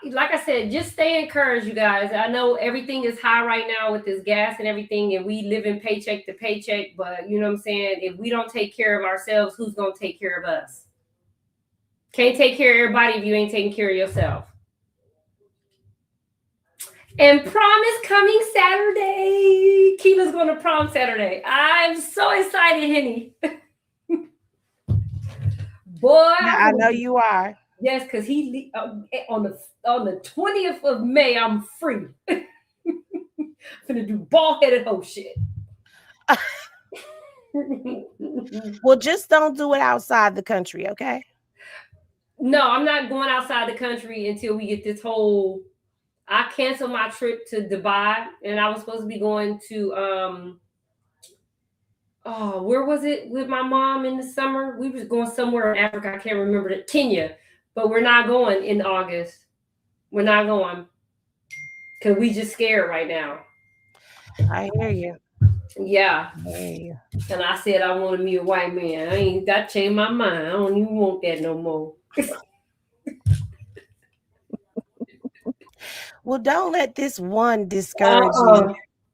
like I said, just stay encouraged, you guys. I know everything is high right now with this gas and everything, and we live in paycheck to paycheck. But you know what I'm saying? If we don't take care of ourselves, who's gonna take care of us? Can't take care of everybody if you ain't taking care of yourself. And prom is coming Saturday. Keela's going to prom Saturday. I'm so excited, Henny. Boy, Yeah, I know you are. Yes, because he on the 20th of May, I'm free. I'm gonna do bald-headed hoe shit. Well, just don't do it outside the country, okay? No, I'm not going outside the country until we get this whole. I canceled my trip to Dubai, and I was supposed to be going to oh, where was it with my mom in the summer? We was going somewhere in Africa. I can't remember it. Kenya, but we're not going in August. We're not going because we just scared right now. I hear you. Yeah. I hear you. And I said I wanted me a white man. I ain't that changed my mind. I don't even want that no more. Well, don't let this one discourage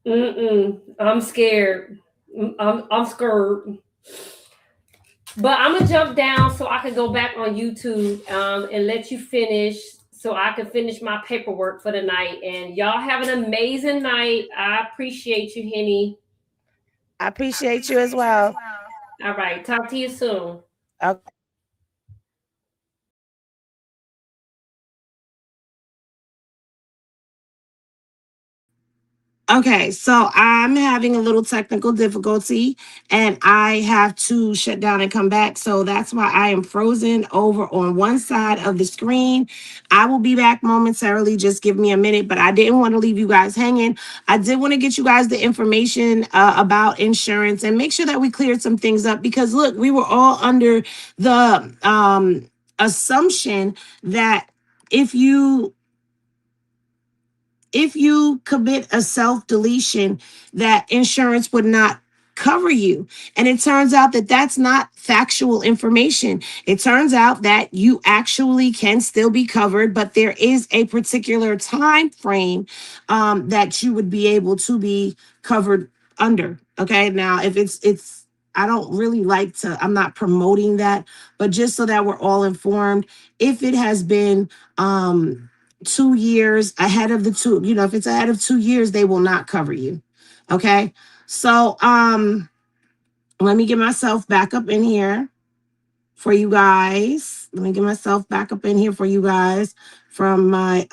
you. I'm scared. I'm scared. But I'm gonna jump down so I can go back on YouTube and let you finish, so I can finish my paperwork for the night. And y'all have an amazing night. I appreciate you, Henny. I appreciate you as well. All right, talk to you soon. Okay. Okay, so I'm having a little technical difficulty and I have to shut down and come back. So that's why I am frozen over on one side of the screen. I will be back momentarily. Just give me a minute, but I didn't want to leave you guys hanging. I did want to get you guys the information about insurance and make sure that we cleared some things up because look, we were all under the assumption that if you commit a self-deletion, that insurance would not cover you. And it turns out that that's not factual information. It turns out that you actually can still be covered, but there is a particular time frame that you would be able to be covered under. Okay. Now, if it's I don't really like to, I'm not promoting that, but just so that we're all informed, if it has been 2 years ahead of the two, if it's ahead of 2 years, they will not cover you. Okay. So let me get myself back up in here for you guys. Let me get myself back up in here for you guys from my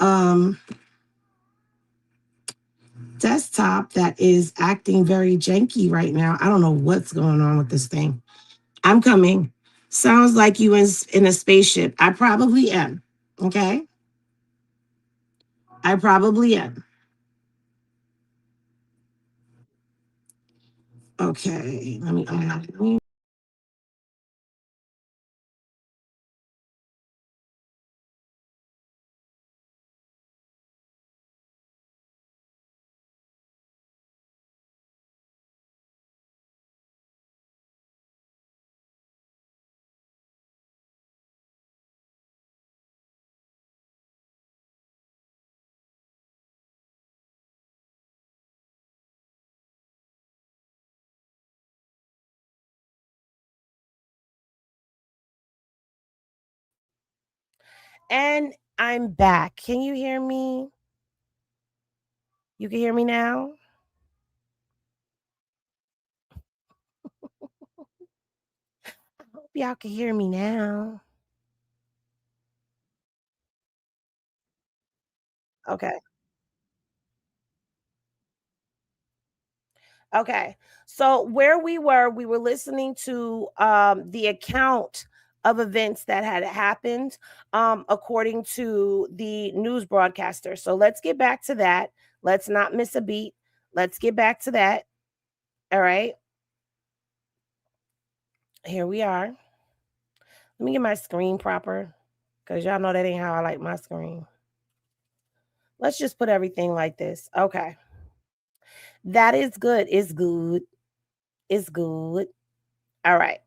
desktop that is acting very janky right now. I don't know what's going on with this thing. I'm coming. Sounds like you in a spaceship. I probably am. Okay. I probably am. Okay, let me And I'm back. Can you hear me? You can hear me now? I hope y'all can hear me now. Okay. Okay. So where we were listening to the account of events that had happened according to the news broadcaster. So let's get back to that. Let's not miss a beat. Let's get back to that. All right. Here we are. Let me get my screen proper because y'all know that ain't how I like my screen. Let's just put everything like this. Okay. That is good. It's good. It's good. All right.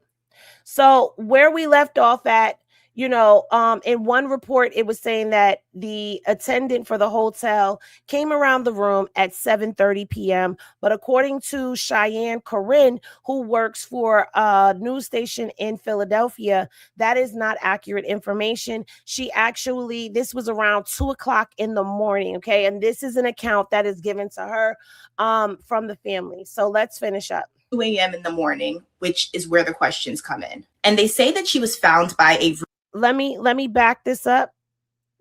So where we left off at, In one report, it was saying that the attendant for the hotel came around the room at 7:30 p.m. But according to Cheyenne Corinne, who works for a news station in Philadelphia, that is not accurate information. This was around 2 o'clock in the morning. Okay. And this is an account that is given to her from the family. So let's finish up. 2 a.m. in the morning, which is where the questions come in. And they say that she was found by a let me back this up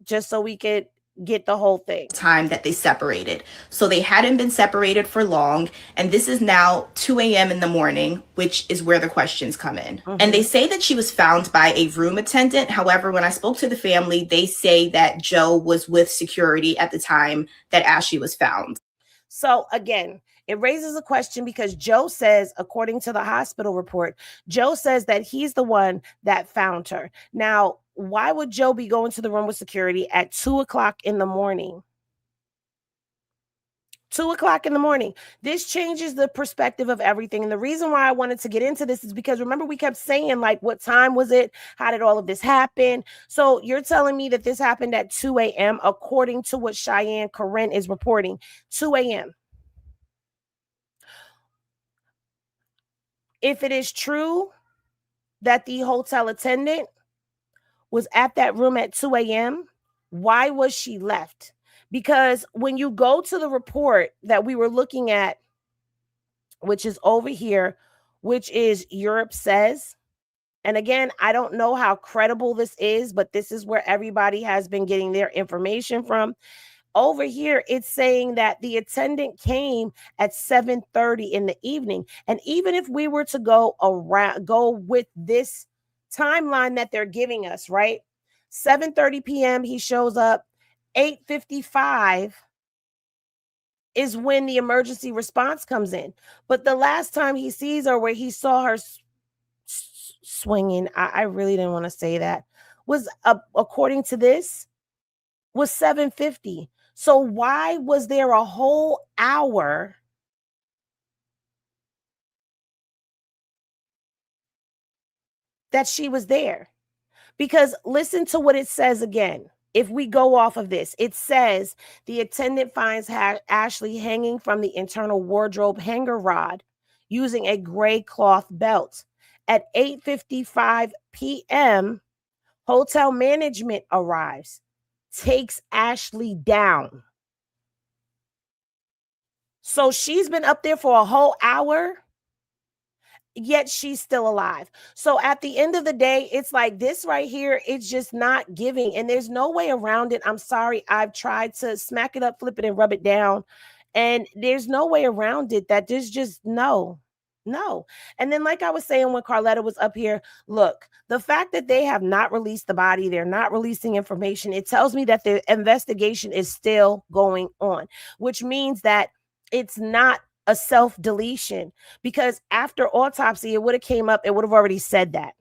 just so we could get the whole thing. Time that they separated. So they hadn't been separated for long. And this is now 2 a.m. in the morning, which is where the questions come in. Mm-hmm. And they say that she was found by a room attendant. However, when I spoke to the family, they say that Joe was with security at the time that Ashlee was found. So again, it raises a question because Joe says, according to the hospital report, Joe says that he's the one that found her. Now, why would Joe be going to the room with security at 2 o'clock in the morning? 2 o'clock in the morning. This changes the perspective of everything. And the reason why I wanted to get into this is because remember, we kept saying, like, what time was it? How did all of this happen? So you're telling me that this happened at 2 a.m. according to what Cheyenne Corinne is reporting. 2 a.m. If it is true that the hotel attendant was at that room at 2 a.m., why was she left? Because when you go to the report that we were looking at, which is over here, which is Europe Says, and again, I don't know how credible this is, but this is where everybody has been getting their information from. Over here, it's saying that the attendant came at 7:30 in the evening. And even if we were to go with this timeline that they're giving us, right? 7:30 p.m. he shows up. 8:55 is when the emergency response comes in. But the last time he sees her, where he saw her swinging, I really didn't want to say that, was according to this, was 7:50. So why was there a whole hour that she was there? Because listen to what it says again. If we go off of this, it says the attendant finds Ashlee hanging from the internal wardrobe hanger rod using a gray cloth belt. At 8:55 p.m., hotel management arrives, takes Ashlee down. So she's been up there for a whole hour, yet she's still alive. So at the end of the day, it's like this right here, it's just not giving. And there's no way around it. I'm sorry. I've tried to smack it up, flip it, and rub it down. And there's no way around it that there's just no. And then, like I was saying when Carletta was up here, look, the fact that they have not released the body, they're not releasing information, it tells me that the investigation is still going on, which means that it's not a self-deletion, because after autopsy, it would have came up, it would have already said that.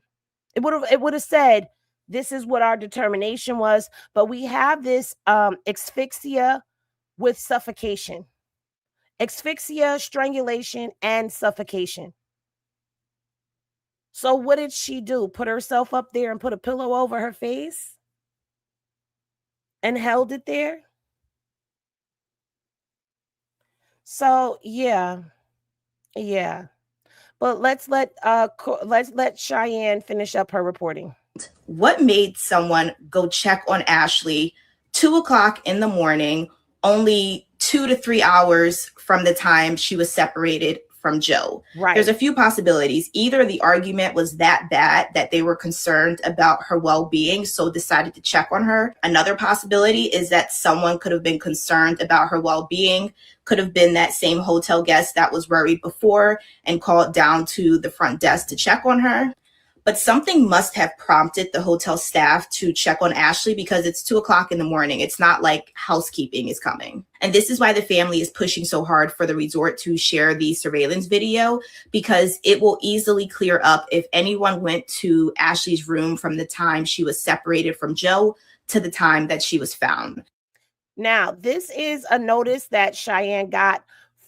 It would have said, this is what our determination was, but we have this asphyxia with suffocation. Asphyxia, strangulation, and suffocation. So what did she do? Put herself up there and put a pillow over her face and held it there? So yeah. But let's let Cheyenne finish up her reporting. What made someone go check on Ashlee 2 o'clock in the morning, only 2 to 3 hours from the time she was separated from Joe? Right. There's a few possibilities. Either the argument was that bad that they were concerned about her well-being, so decided to check on her. Another possibility is that someone could have been concerned about her well-being, could have been that same hotel guest that was worried before and called down to the front desk to check on her. But something must have prompted the hotel staff to check on Ashlee, because it's 2 o'clock in the morning. It's not like housekeeping is coming. And this is why the family is pushing so hard for the resort to share the surveillance video, because it will easily clear up if anyone went to Ashlee's room from the time she was separated from Joe to the time that she was found. Now, this is a notice that Cheyenne got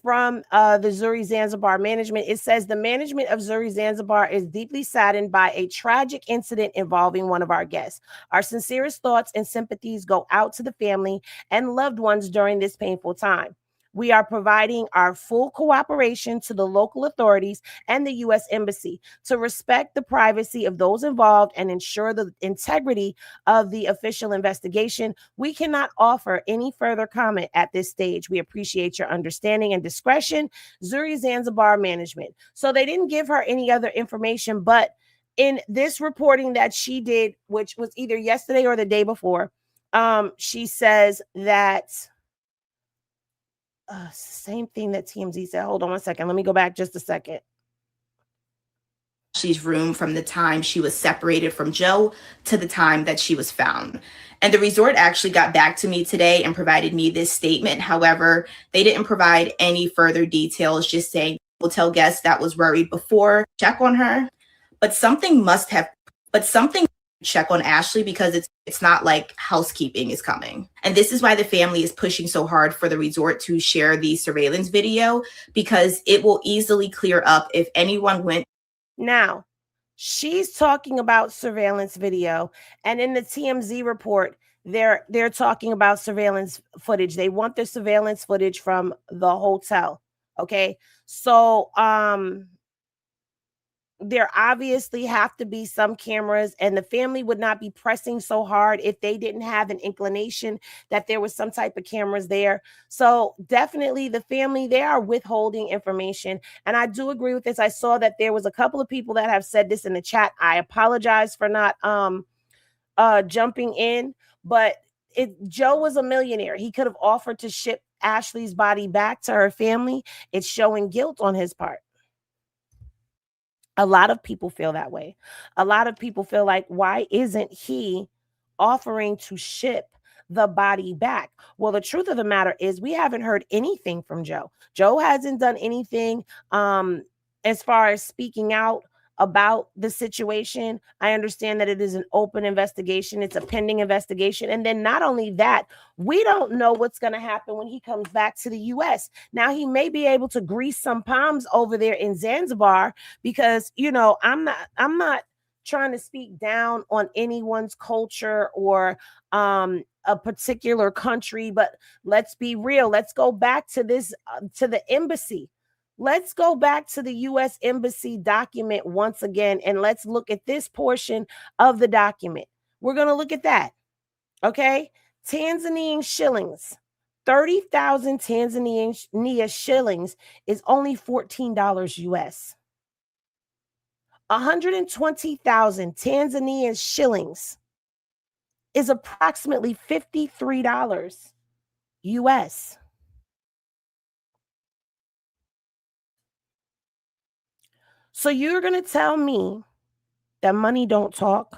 from the Zuri Zanzibar management. It says the management of Zuri Zanzibar is deeply saddened by a tragic incident involving one of our guests. Our sincerest thoughts and sympathies go out to the family and loved ones during this painful time. We are providing our full cooperation to the local authorities and the U.S. Embassy to respect the privacy of those involved and ensure the integrity of the official investigation. We cannot offer any further comment at this stage. We appreciate your understanding and discretion. Zuri Zanzibar Management. So they didn't give her any other information, but in this reporting that she did, which was either yesterday or the day before, she says that same thing that TMZ said. Hold on one second. Let me go back just a second. Ashlee's room from the time she was separated from Joe to the time that she was found. And the resort actually got back to me today and provided me this statement. However, they didn't provide any further details, just saying hotel guest that was worried before check on her. But something check on Ashlee, because it's not like housekeeping is coming. And this is why the family is pushing so hard for the resort to share the surveillance video, because it will easily clear up if anyone went. Now, she's talking about surveillance video, and in the TMZ report, they're talking about surveillance footage. They want the surveillance footage from the hotel. Okay. So there obviously have to be some cameras, and the family would not be pressing so hard if they didn't have an inclination that there was some type of cameras there. So definitely the family, they are withholding information. And I do agree with this. I saw that there was a couple of people that have said this in the chat. I apologize for not jumping in, but Joe was a millionaire. He could have offered to ship Ashlee's body back to her family. It's showing guilt on his part. A lot of people feel that way. A lot of people feel like, why isn't he offering to ship the body back? Well, the truth of the matter is we haven't heard anything from Joe. Joe hasn't done anything as far as speaking out about the situation. I understand that it is an open investigation. It's a pending investigation. And then not only that, we don't know what's going to happen when he comes back to the U.S. Now, he may be able to grease some palms over there in Zanzibar because, you know, I'm not trying to speak down on anyone's culture or a particular country, but let's be real. Let's go back to this, to the embassy. Let's go back to the U.S. Embassy document once again, and let's look at this portion of the document. We're going to look at that. Okay. Tanzanian shillings, 30,000 Tanzania shillings is only $14 US. 120,000 Tanzanian shillings is approximately $53 US. So you're going to tell me that money don't talk?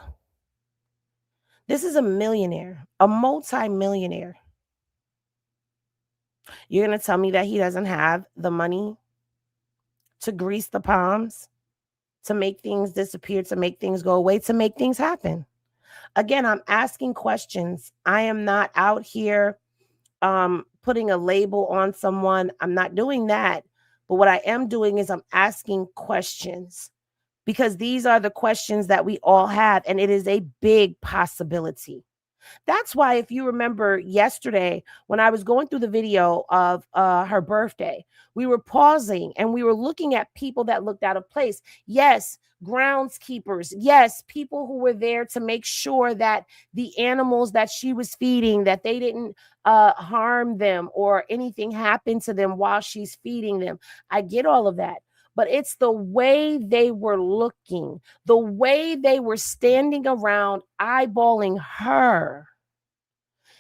This is a millionaire, a multi-millionaire. You're going to tell me that he doesn't have the money to grease the palms, to make things disappear, to make things go away, to make things happen? Again, I'm asking questions. I am not out here putting a label on someone. I'm not doing that. But what I am doing is I'm asking questions, because these are the questions that we all have, and it is a big possibility. That's why, if you remember yesterday, when I was going through the video of her birthday, we were pausing and we were looking at people that looked out of place. Yes, groundskeepers. Yes, people who were there to make sure that the animals that she was feeding, that they didn't harm them or anything happened to them while she's feeding them. I get all of that. But it's the way they were looking, the way they were standing around eyeballing her.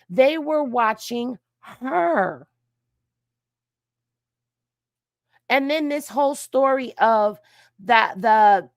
They were watching her. And then this whole story of that the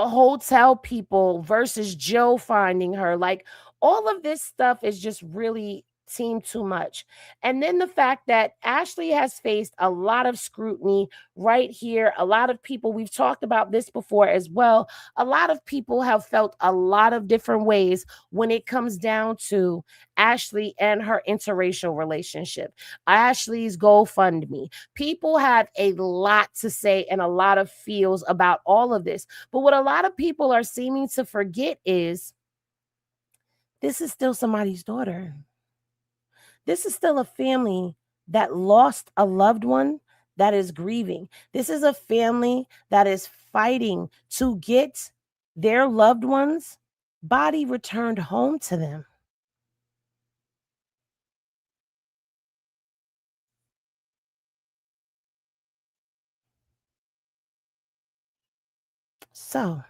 hotel people versus Joe finding her, like all of this stuff is just really seem too much. And then the fact that Ashlee has faced a lot of scrutiny right here. A lot of people, we've talked about this before as well. A lot of people have felt a lot of different ways when it comes down to Ashlee and her interracial relationship. Ashlee's GoFundMe. People have a lot to say and a lot of feels about all of this. But what a lot of people are seeming to forget is this is still somebody's daughter. This is still a family that lost a loved one that is grieving. This is a family that is fighting to get their loved one's body returned home to them. So,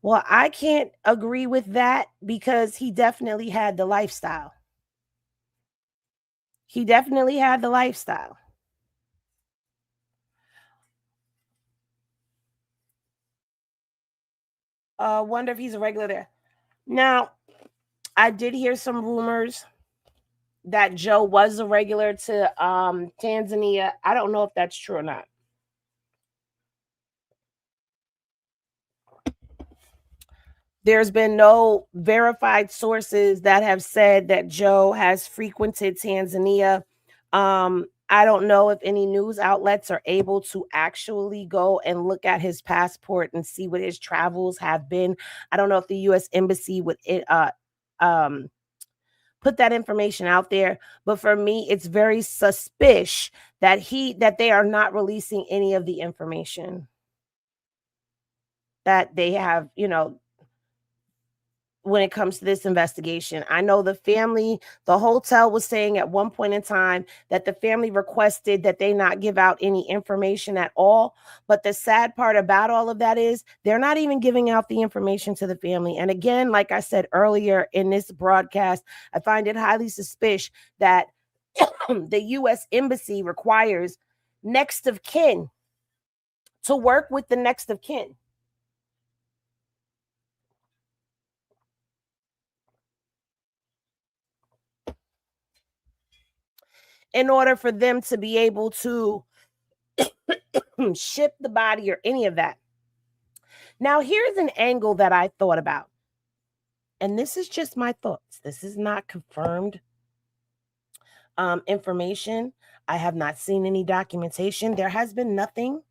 well, I can't agree with that because he definitely had the lifestyle. He definitely had the lifestyle. Wonder if he's a regular there. Now, I did hear some rumors that Joe was a regular to Tanzania. I don't know if that's true or not. There's been no verified sources that have said that Joe has frequented Tanzania. I don't know if any news outlets are able to actually go and look at his passport and see what his travels have been. I don't know if the U.S. Embassy would put that information out there, but for me, it's very suspicious that they are not releasing any of the information that they have, when it comes to this investigation. I know the hotel was saying at one point in time that the family requested that they not give out any information at all. But the sad part about all of that is they're not even giving out the information to the family. And again, like I said earlier in this broadcast, I find it highly suspicious that the U.S. Embassy requires next of kin to work with the next of kin. In order for them to be able to ship the body or any of that. Now, here's an angle that I thought about. And this is just my thoughts. This is not confirmed information. I have not seen any documentation. There has been nothing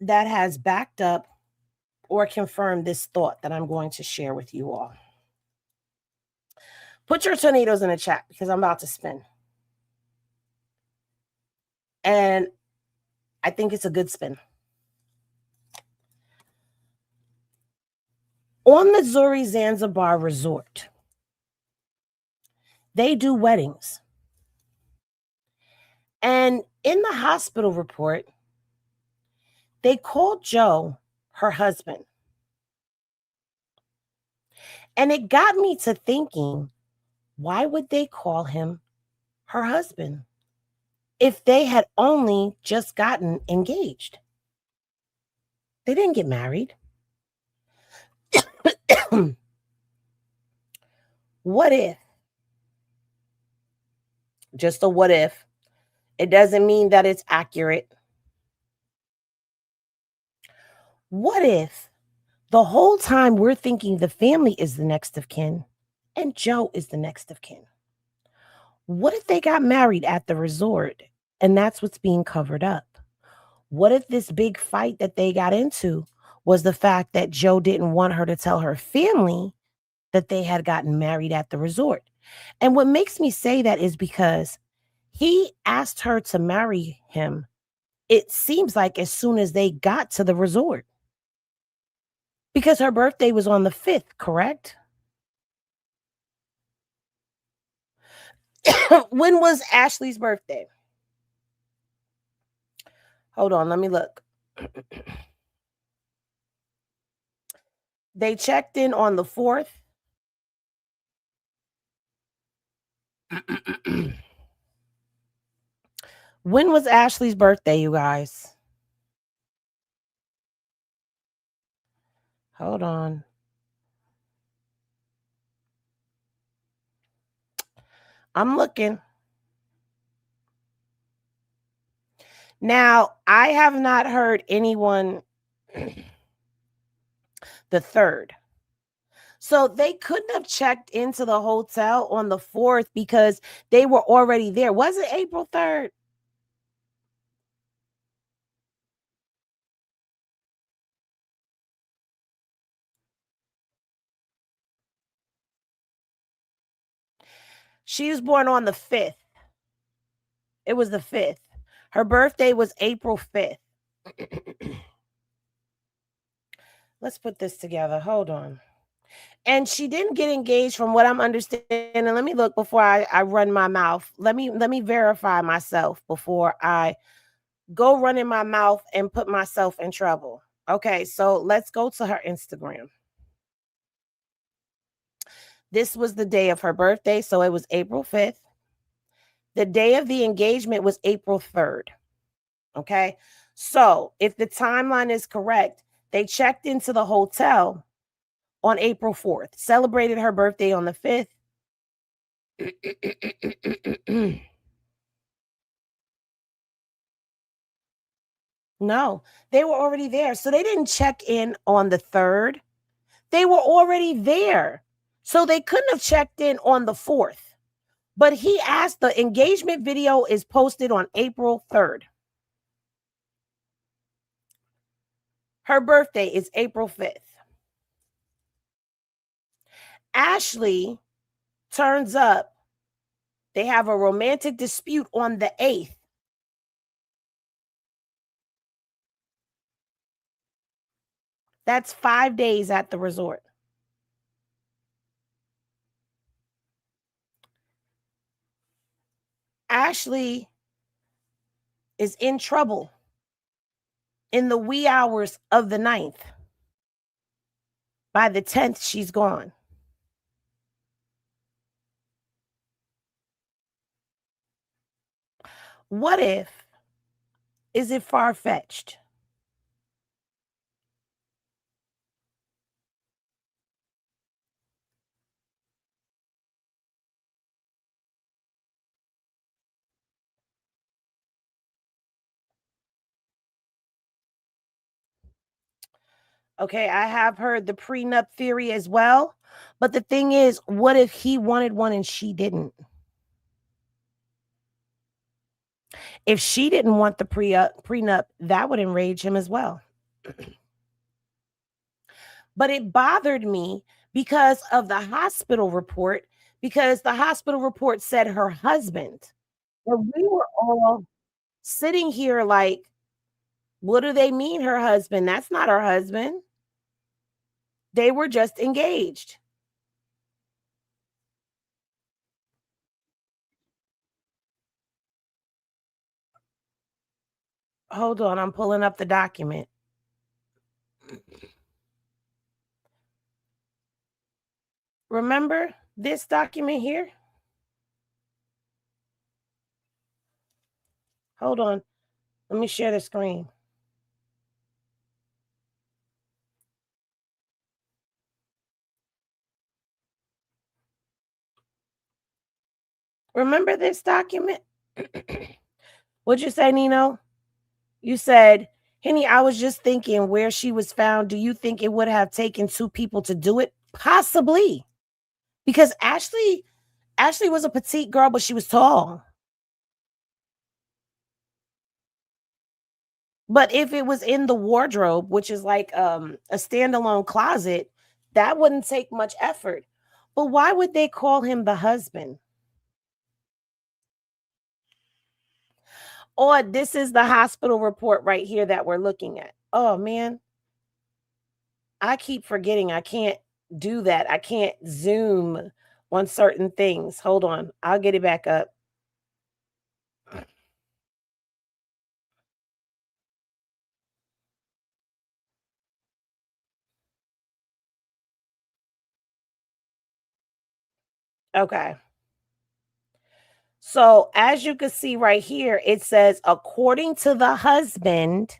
that has backed up or confirmed this thought that I'm going to share with you all. Put your tornadoes in the chat because I'm about to spin. And I think it's a good spin. On the Zuri Zanzibar Resort, they do weddings. And in the hospital report, they called Joe her husband. And it got me to thinking, why would they call him her husband if they had only just gotten engaged? They didn't get married. What if? Just a what if. It doesn't mean that it's accurate. What if the whole time we're thinking the family is the next of kin and Joe is the next of kin? What if they got married at the resort and that's what's being covered up? What if this big fight that they got into was the fact that Joe didn't want her to tell her family that they had gotten married at the resort? And what makes me say that is because he asked her to marry him, it seems like as soon as they got to the resort. Because her birthday was on the 5th, correct? When was Ashlee's birthday? Hold on, let me look. They checked in on the 4th. When was Ashlee's birthday, you guys? Hold on. I'm looking. Now, I have not heard anyone the 3rd. So they couldn't have checked into the hotel on the 4th because they were already there. Was it April 3rd? She was born on the 5th. It was the 5th. Her birthday was April 5th. Let's put this together. Hold on. And she didn't get engaged from what I'm understanding. Let me look before I run my mouth. Let me verify myself before I go running my mouth and put myself in trouble. Okay, so let's go to her Instagram. This was the day of her birthday, so it was April 5th. The day of the engagement was April 3rd. Okay, so if the timeline is correct, they checked into the hotel on April 4th, celebrated her birthday on the 5th. No, they were already there. So they didn't check in on the 3rd. They were already there. So they couldn't have checked in on the 4th. But he asked, the engagement video is posted on April 3rd. Her birthday is April 5th. Ashlee turns up. They have a romantic dispute on the 8th. That's 5 days at the resort. Ashlee is in trouble in the wee hours of the 9th. By the 10th, she's gone. What if, is it far-fetched? Okay, I have heard the prenup theory as well. But the thing is, what if he wanted one and she didn't? If she didn't want the prenup, that would enrage him as well. But it bothered me because of the hospital report, because the hospital report said her husband. And we were all sitting here like, what do they mean, her husband? That's not her husband. They were just engaged. Hold on, I'm pulling up the document. Remember this document here? Hold on. Let me share the screen. Remember this document? What'd you say, Nino? You said, Henny, I was just thinking where she was found. Do you think it would have taken 2 people to do it? Possibly. Because Ashlee was a petite girl, but she was tall. But if it was in the wardrobe, which is like a standalone closet, that wouldn't take much effort. But why would they call him the husband? Or this is the hospital report right here that we're looking at. Oh man, I keep forgetting I can't do that. I can't zoom on certain things. Hold on, I'll get it back up. Okay. So as you can see right here, it says, according to the husband,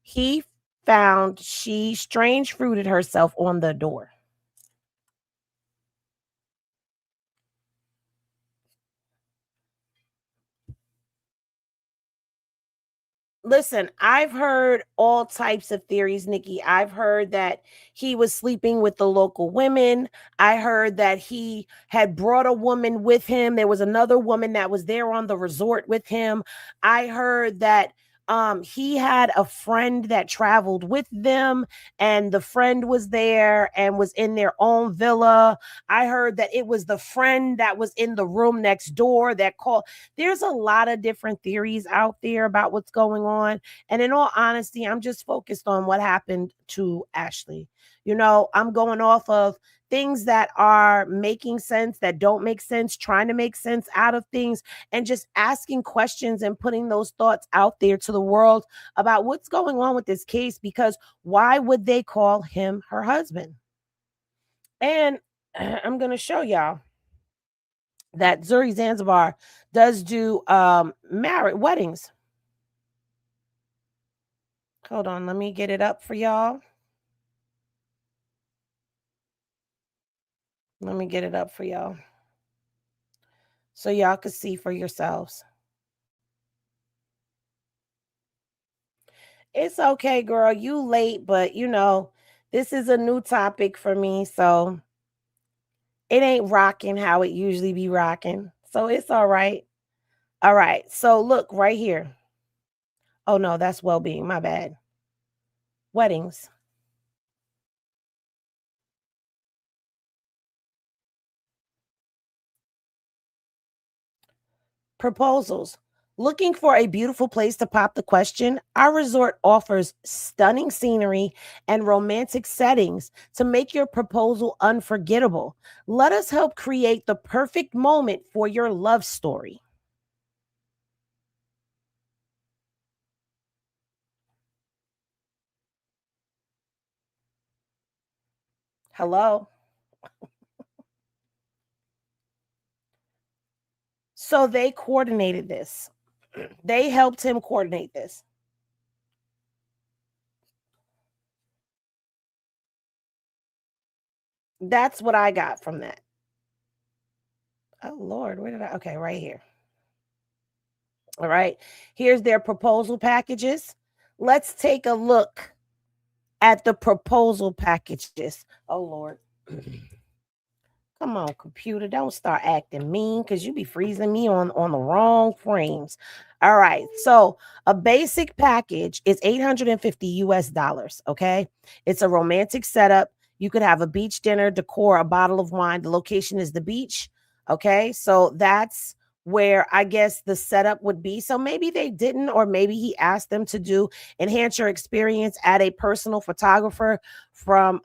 he found she strange fruited herself on the door. Listen, I've heard all types of theories, Nikki. I've heard that he was sleeping with the local women. I heard that he had brought a woman with him. There was another woman that was there on the resort with him. I heard that he had a friend that traveled with them, and the friend was there and was in their own villa. I heard that it was the friend that was in the room next door that called. There's a lot of different theories out there about what's going on. And in all honesty, I'm just focused on what happened to Ashlee. I'm going off of things that are making sense, that don't make sense, trying to make sense out of things, and just asking questions and putting those thoughts out there to the world about what's going on with this case, because why would they call him her husband? And I'm going to show y'all that Zuri Zanzibar does do marriage weddings. Hold on, let me get it up for y'all. Let me get it up for y'all so y'all can see for yourselves. It's okay, girl. You late, but this is a new topic for me, so it ain't rocking how it usually be rocking. So it's all right. All right. So look right here. Oh no, that's well-being. My bad. Weddings. Proposals. Looking for a beautiful place to pop the question? Our resort offers stunning scenery and romantic settings to make your proposal unforgettable. Let us help create the perfect moment for your love story. Hello? So they coordinated this. They helped him coordinate this. That's what I got from that. Oh, Lord, where did I? Okay, right here. All right. Here's their proposal packages. Let's take a look at the proposal packages. Oh, Lord. Come on, computer. Don't start acting mean because you be freezing me on the wrong frames. All right. So a basic package is $850 US. Okay. It's a romantic setup. You could have a beach dinner, decor, a bottle of wine. The location is the beach. Okay. So that's where I guess the setup would be. So maybe they didn't, or maybe he asked them to do enhance your experience at a personal photographer from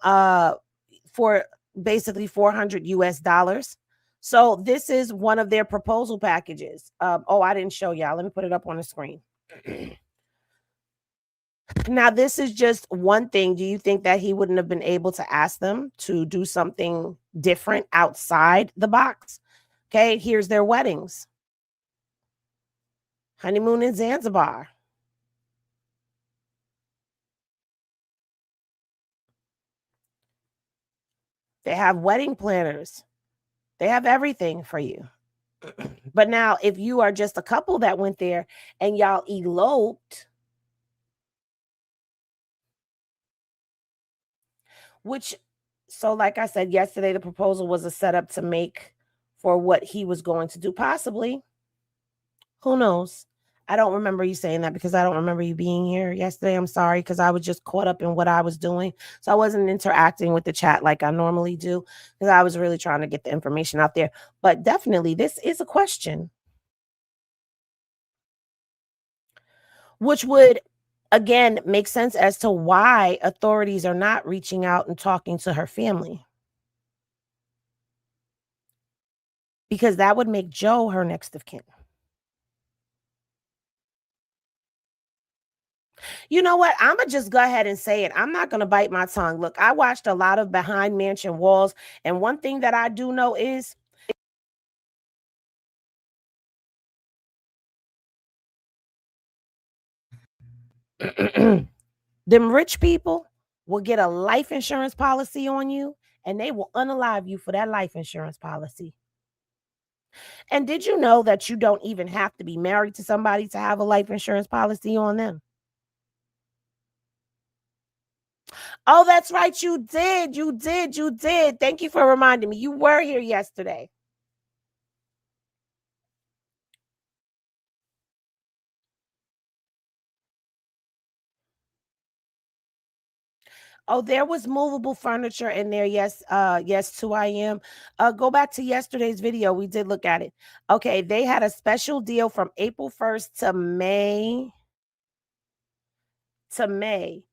for basically $400 US. So this is one of their proposal packages. Oh, I didn't show y'all. Let me put it up on the screen. Now, this is just one thing. Do you think that he wouldn't have been able to ask them to do something different outside the box? Okay, here's their weddings. Honeymoon in Zanzibar. They have wedding planners. They have everything for you. But now, if you are just a couple that went there and y'all eloped, so like I said yesterday, the proposal was a setup to make for what he was going to do, possibly. Who knows? I don't remember you saying that because I don't remember you being here yesterday. I'm sorry, because I was just caught up in what I was doing. So I wasn't interacting with the chat like I normally do, because I was really trying to get the information out there. But definitely, this is a question, which would, again, make sense as to why authorities are not reaching out and talking to her family. Because that would make Joe her next of kin. You know what? I'm going to just go ahead and say it. I'm not going to bite my tongue. Look, I watched a lot of Behind Mansion Walls, and one thing that I do know is them rich people will get a life insurance policy on you, and they will unalive you for that life insurance policy. And did you know that you don't even have to be married to somebody to have a life insurance policy on them? Oh, that's right. You did. You did. You did. Thank you for reminding me. You were here yesterday. Oh, there was movable furniture in there. Yes, yes, 2 a.m. Go back to yesterday's video. We did look at it. Okay, they had a special deal from April 1st to May,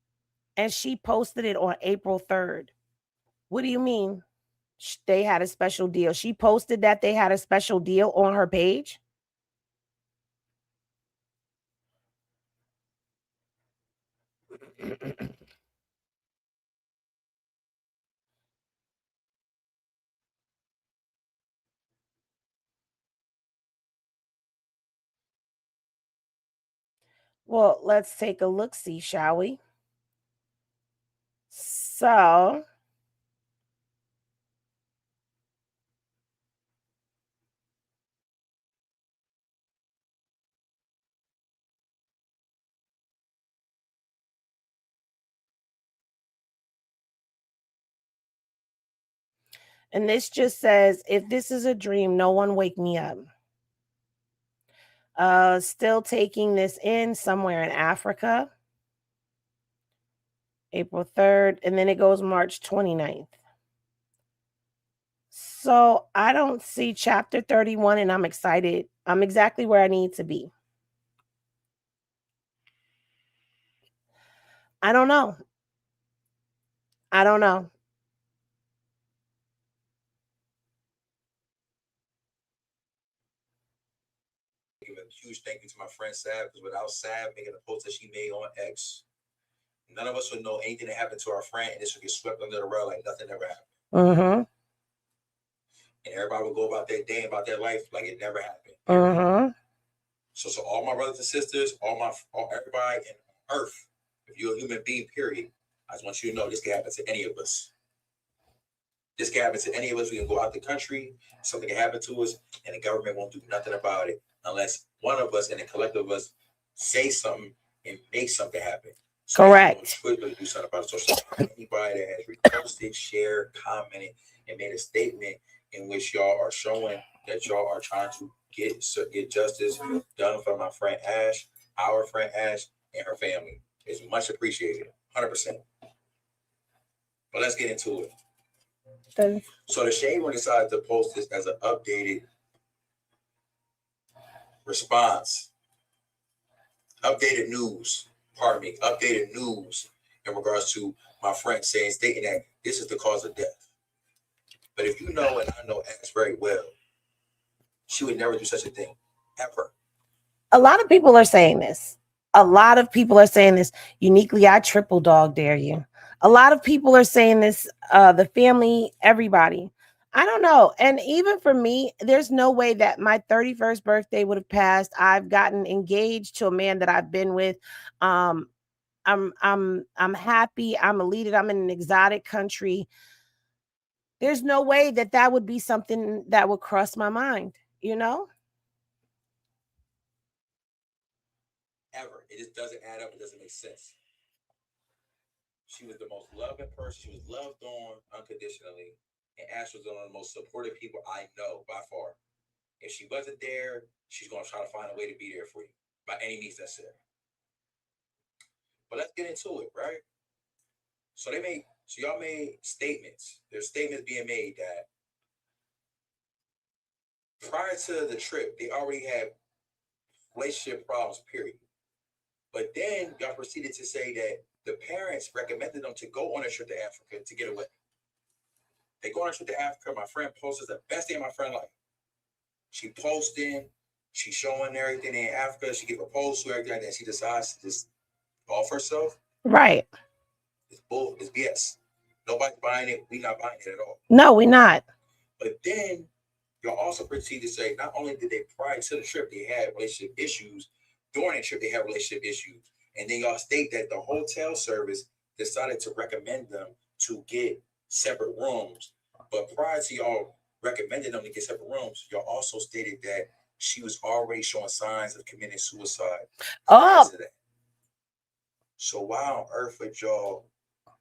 and she posted it on April 3rd. What do you mean? They had a special deal. She posted that they had a special deal on her page. Well, let's take a look, see, shall we? So, and this just says, if this is a dream, no one wake me up. Still taking this in somewhere in Africa. April 3rd, and then it goes March 29th. So I don't see chapter 31, and I'm excited. I'm exactly where I need to be. I don't know. I don't know. Give a huge thank you to my friend Sav, because without Sav making a post that she made on X, none of us would know anything that happened to our friend, and this would get swept under the rug like nothing ever happened. Mm-hmm. And everybody would go about their day, about their life like it never happened. Mm-hmm. So all my brothers and sisters, everybody in Earth, if you're a human being, period, I just want you to know this can happen to any of us. This can happen to any of us. We can go out the country, something can happen to us, and the government won't do nothing about it unless one of us and the collective of us say something and make something happen. So Correct. Twitter do something about it. So anybody that has reposted, shared, commented, and made a statement in which y'all are showing that y'all are trying to get justice done for my friend Ash, our friend Ash, and her family, is much appreciated, 100%. But let's get into it. So the Shade Room decided to post this as an updated response, updated news in regards to my friend stating that this is the cause of death. But if you know, and I know Ash very well, she would never do such a thing, ever. A lot of people are saying this. Uniquely, I triple dog dare you. A lot of people are saying this, the family, everybody. I don't know. And even for me, there's no way that my 31st birthday would have passed. I've gotten engaged to a man that I've been with. I'm happy. I'm elated. I'm in an exotic country. There's no way that that would be something that would cross my mind, you know? Ever. It just doesn't add up. It doesn't make sense. She was the most loving person. She was loved on unconditionally. And Ash was one of the most supportive people I know by far. If she wasn't there, she's going to try to find a way to be there for you by any means necessary. But let's get into it, right? So y'all made statements. There's statements being made that prior to the trip, they already had relationship problems, period. But then y'all proceeded to say that the parents recommended them to go on a trip to Africa to get away. They go on a trip to Africa. My friend posted the best day of my friend's life. She posting, she showing everything in Africa. She get proposed to everything, and then she decides to just off herself. Right. It's bull. It's BS. Nobody's buying it. We not buying it at all. No, we're not. But then y'all also proceed to say not only did they prior to the trip they had relationship issues, during the trip they had relationship issues, and then y'all state that the hotel service decided to recommend them to get separate rooms. But prior to y'all recommending them to get separate rooms, y'all also stated that she was already showing signs of committing suicide. Oh. So why on earth would y'all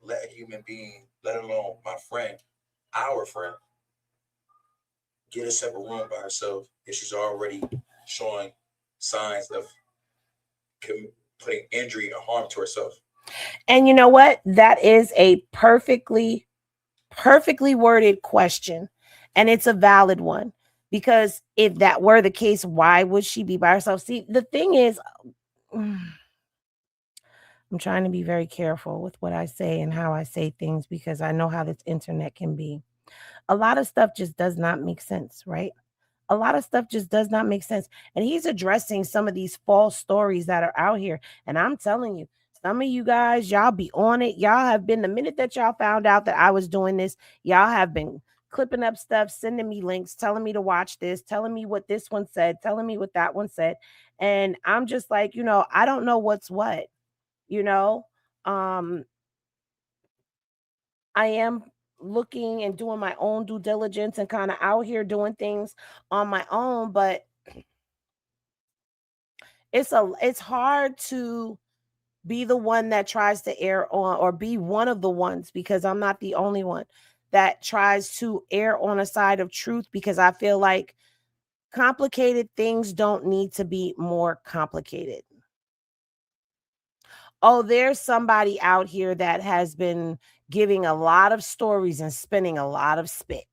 let a human being, let alone my friend, our friend, get a separate room by herself if she's already showing signs of putting injury or harm to herself? And you know what? That is a perfectly worded question. And it's a valid one. Because if that were the case, why would she be by herself? See, the thing is, I'm trying to be very careful with what I say and how I say things because I know how this internet can be. A lot of stuff just does not make sense, right? A lot of stuff just does not make sense. And he's addressing some of these false stories that are out here. And I'm telling you, some of you guys, y'all be on it. Y'all have been, the minute that y'all found out that I was doing this, y'all have been clipping up stuff, sending me links, telling me to watch this, telling me what this one said, telling me what that one said. And I'm just like, I don't know what's what, you know. Um, I am looking and doing my own due diligence and kind of out here doing things on my own, but it's hard to be the one that tries to err on, or be one of the ones, because I'm not the only one that tries to err on a side of truth, because I feel like complicated things don't need to be more complicated. Oh, there's somebody out here that has been giving a lot of stories and spinning a lot of spit.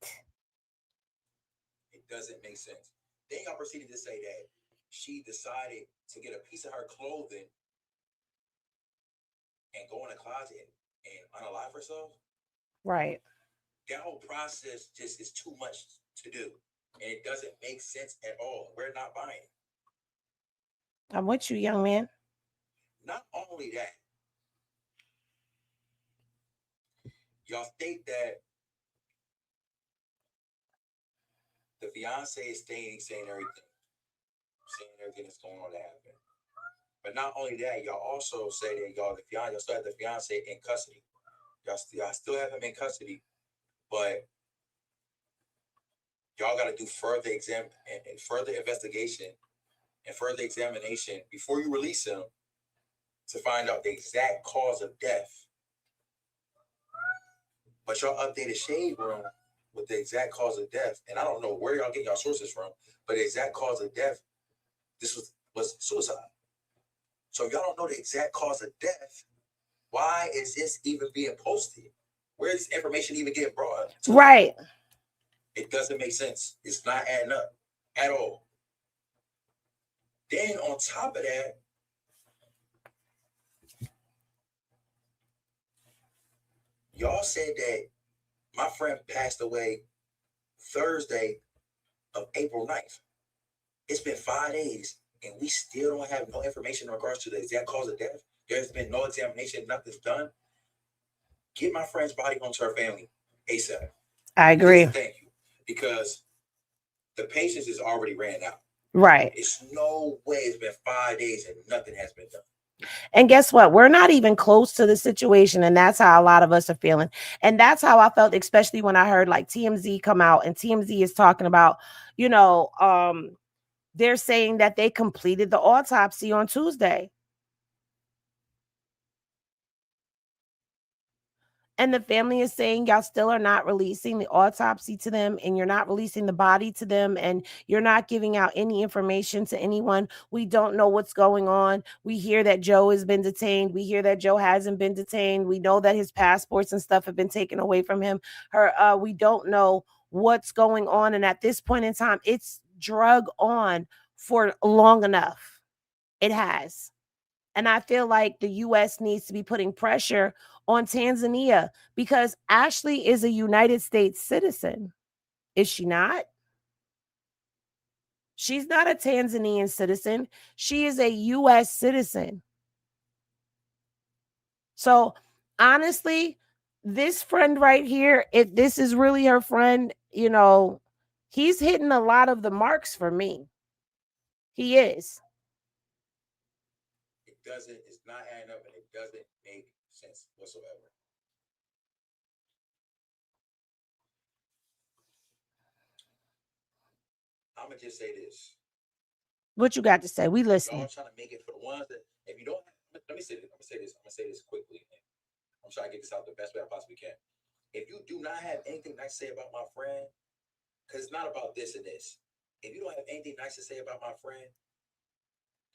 It doesn't make sense. Then y'all proceeded to say that she decided to get a piece of her clothing and go in a closet and unalive herself. Right. That whole process just is too much to do. And it doesn't make sense at all. We're not buying it. I'm with you, young man. Not only that, y'all state that the fiance is saying everything that's going on to happen. But not only that, y'all also say that y'all still have the fiance in custody. Y'all still have him in custody, but y'all got to do further further investigation and further examination before you release him to find out the exact cause of death. But y'all updated Shade Room with the exact cause of death, and I don't know where y'all get y'all sources from, but the exact cause of death, this was suicide. So if y'all don't know the exact cause of death, why is this even being posted? Where is this information even getting brought to? Right. It doesn't make sense. It's not adding up at all. Then on top of that, y'all said that my friend passed away Thursday of April 9th. It's been 5 days, and we still don't have no information in regards to the exact cause of death. There's been no examination, nothing's done. Get my friend's body home to her family ASAP. I agree. Thank you. Because the patience is already ran out. Right. It's no way it's been 5 days and nothing has been done. And guess what? We're not even close to the situation. And that's how a lot of us are feeling. And that's how I felt, especially when I heard like TMZ come out, and TMZ is talking about, they're saying that they completed the autopsy on Tuesday. And the family is saying y'all still are not releasing the autopsy to them, and you're not releasing the body to them, and you're not giving out any information to anyone. We don't know what's going on. We hear that Joe has been detained. We hear that Joe hasn't been detained. We know that his passports and stuff have been taken away from him. We don't know what's going on. And at this point in time, it's drug on for long enough. It has. And I feel like the U.S. needs to be putting pressure on Tanzania, because Ashlee is a United States citizen. Is she not? She's not a Tanzanian citizen. She is a U.S. citizen. So honestly, this friend right here, if this is really her friend, he's hitting a lot of the marks for me. He is. It's not adding up, and it doesn't make sense whatsoever. I'm gonna just say this. What you got to say? We listen. Y'all trying to make it for the ones that, if you don't, let me say this. I'm gonna say this quickly. I'm trying to get this out the best way I possibly can. If you do not have anything nice to say about my friend, because it's not about this and this. If you don't have anything nice to say about my friend,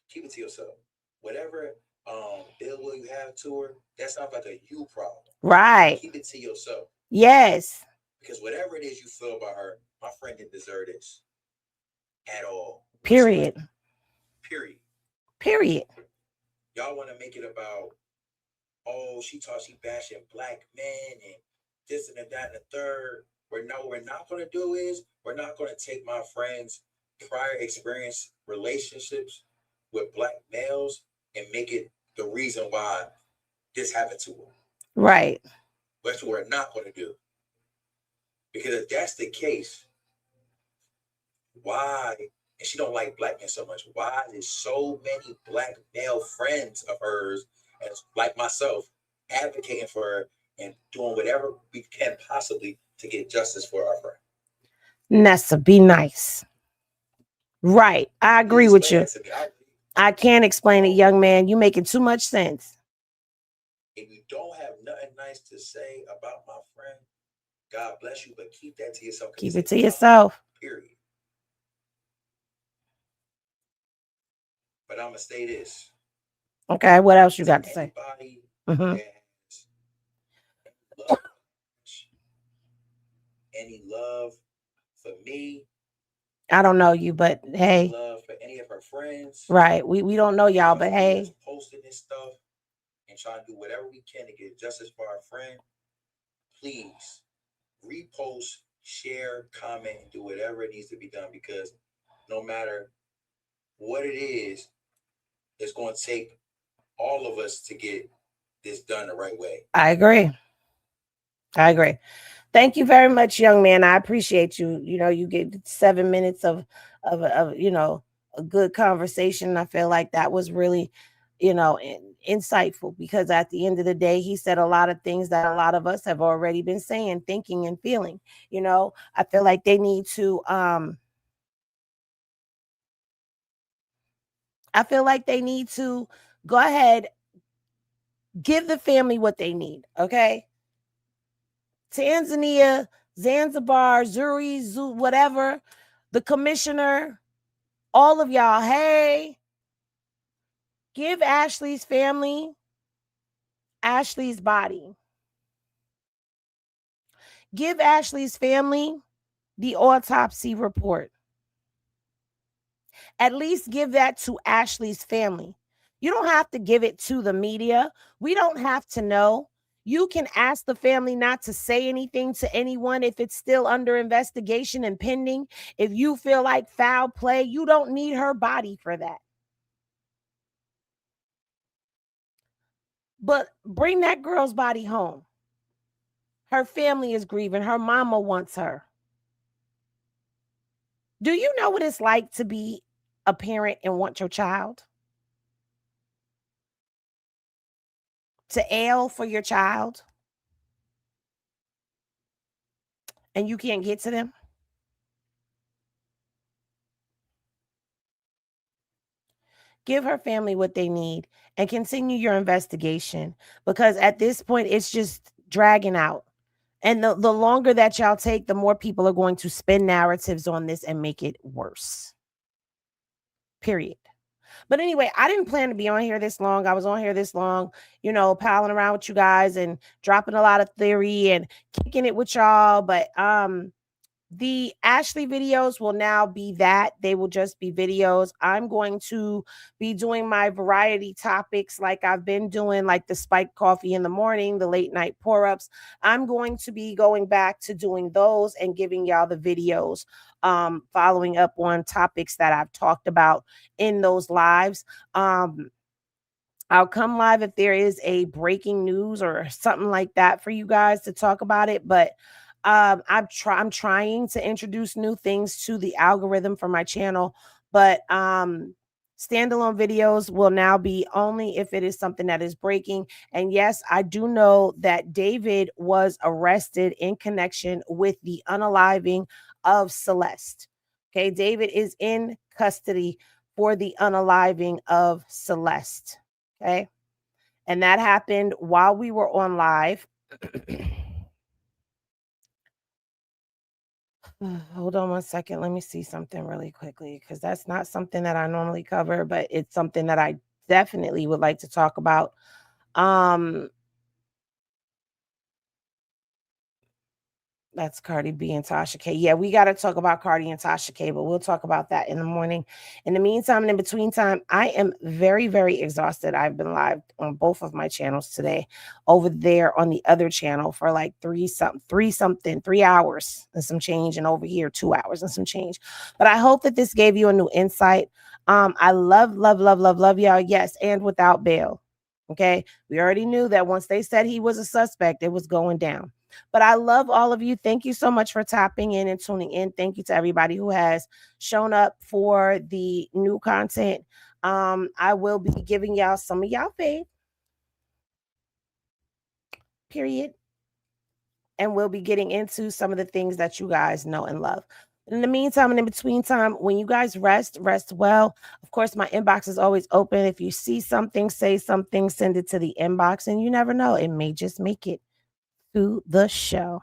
keep it to yourself. Whatever ill will you have to her, that sounds like a you problem. Right. Keep it to yourself. Yes. Because whatever it is you feel about her, my friend didn't deserve this at all. Period. Period. Period. Y'all want to make it about, oh, she bashing black men and this and that and the third. What we're not going to do is we're not going to take my friend's prior experience relationships with black males and make it the reason why this happened to her. Right. That's what we're not going to do. Because if that's the case, why, and she don't like black men so much, why is so many black male friends of hers, as like myself, advocating for her and doing whatever we can possibly to get justice for our friend? Nessa, be nice. Right. I agree with you. I can't explain it, young man. You making too much sense. If you don't have nothing nice to say about my friend, God bless you, but keep that to yourself. Keep it to yourself. Period. But I'm going to say this. Okay, what else you got to say? Any love for me? I don't know you, but hey. Love for any of her friends? Right. We don't know y'all, but hey. Posting this stuff and trying to do whatever we can to get justice for our friend. Please repost, share, comment, and do whatever it needs to be done, because no matter what it is, it's going to take all of us to get this done the right way. I agree. Thank you very much, young man. I appreciate you. You know, you get 7 minutes of you know, a good conversation. I feel like that was really, you know, insightful, because at the end of the day, he said a lot of things that a lot of us have already been saying, thinking, and feeling. You know, I feel like they need to go ahead, give the family what they need. Okay. Tanzania, Zanzibar, Zuri, whatever, the commissioner, all of y'all, hey, give Ashlee's family Ashlee's body. Give Ashlee's family the autopsy report. At least give that to Ashlee's family. You don't have to give it to the media. We don't have to know. You can ask the family not to say anything to anyone if it's still under investigation and pending. If you feel like foul play, you don't need her body for that. But bring that girl's body home. Her family is grieving. Her mama wants her. Do you know what it's like to be a parent and want your child? To ail for your child and you can't get to them? Give her family what they need and continue your investigation, because at this point, it's just dragging out. And the longer that y'all take, the more people are going to spin narratives on this and make it worse. Period. But anyway, I didn't plan to be on here this long. I was on here this long, you know, palling around with you guys and dropping a lot of theory and kicking it with y'all. But the Ashlee videos will now be that. They will just be videos. I'm going to be doing my variety topics like I've been doing, like the spiked coffee in the morning, the late night pour-ups. I'm going to be going back to doing those and giving y'all the videos, following up on topics that I've talked about in those lives. I'll come live if there is a breaking news or something like that for you guys to talk about it. But I'm trying to introduce new things to the algorithm for my channel, but standalone videos will now be only if it is something that is breaking. And yes, I do know that David was arrested in connection with the unaliving of Celeste. Okay, David is in custody for the unaliving of Celeste. Okay. And that happened while we were on live. Hold on one second. Let me see something really quickly, because that's not something that I normally cover, but it's something that I definitely would like to talk about. That's Cardi B and Tasha K. Yeah, we got to talk about Cardi and Tasha K, but we'll talk about that in the morning. In the meantime and in between time, I am very, very exhausted. I've been live on both of my channels today, over there on the other channel for like 3 hours and some change, and over here 2 hours and some change. But I hope that this gave you a new insight. I love y'all. Yes, and without bail. Okay, we already knew that once they said he was a suspect, it was going down. But I love all of you. Thank you so much for tapping in and tuning in. Thank you to everybody who has shown up for the new content. I will be giving y'all some of y'all fave. Period. And we'll be getting into some of the things that you guys know and love. In the meantime and in between time, when you guys rest well. Of course, my inbox is always open. If you see something, say something, send it to the inbox. And you never know, it may just make it to the show.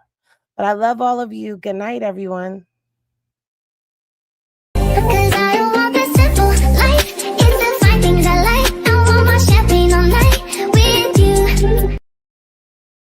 But I love all of you. Good night, everyone.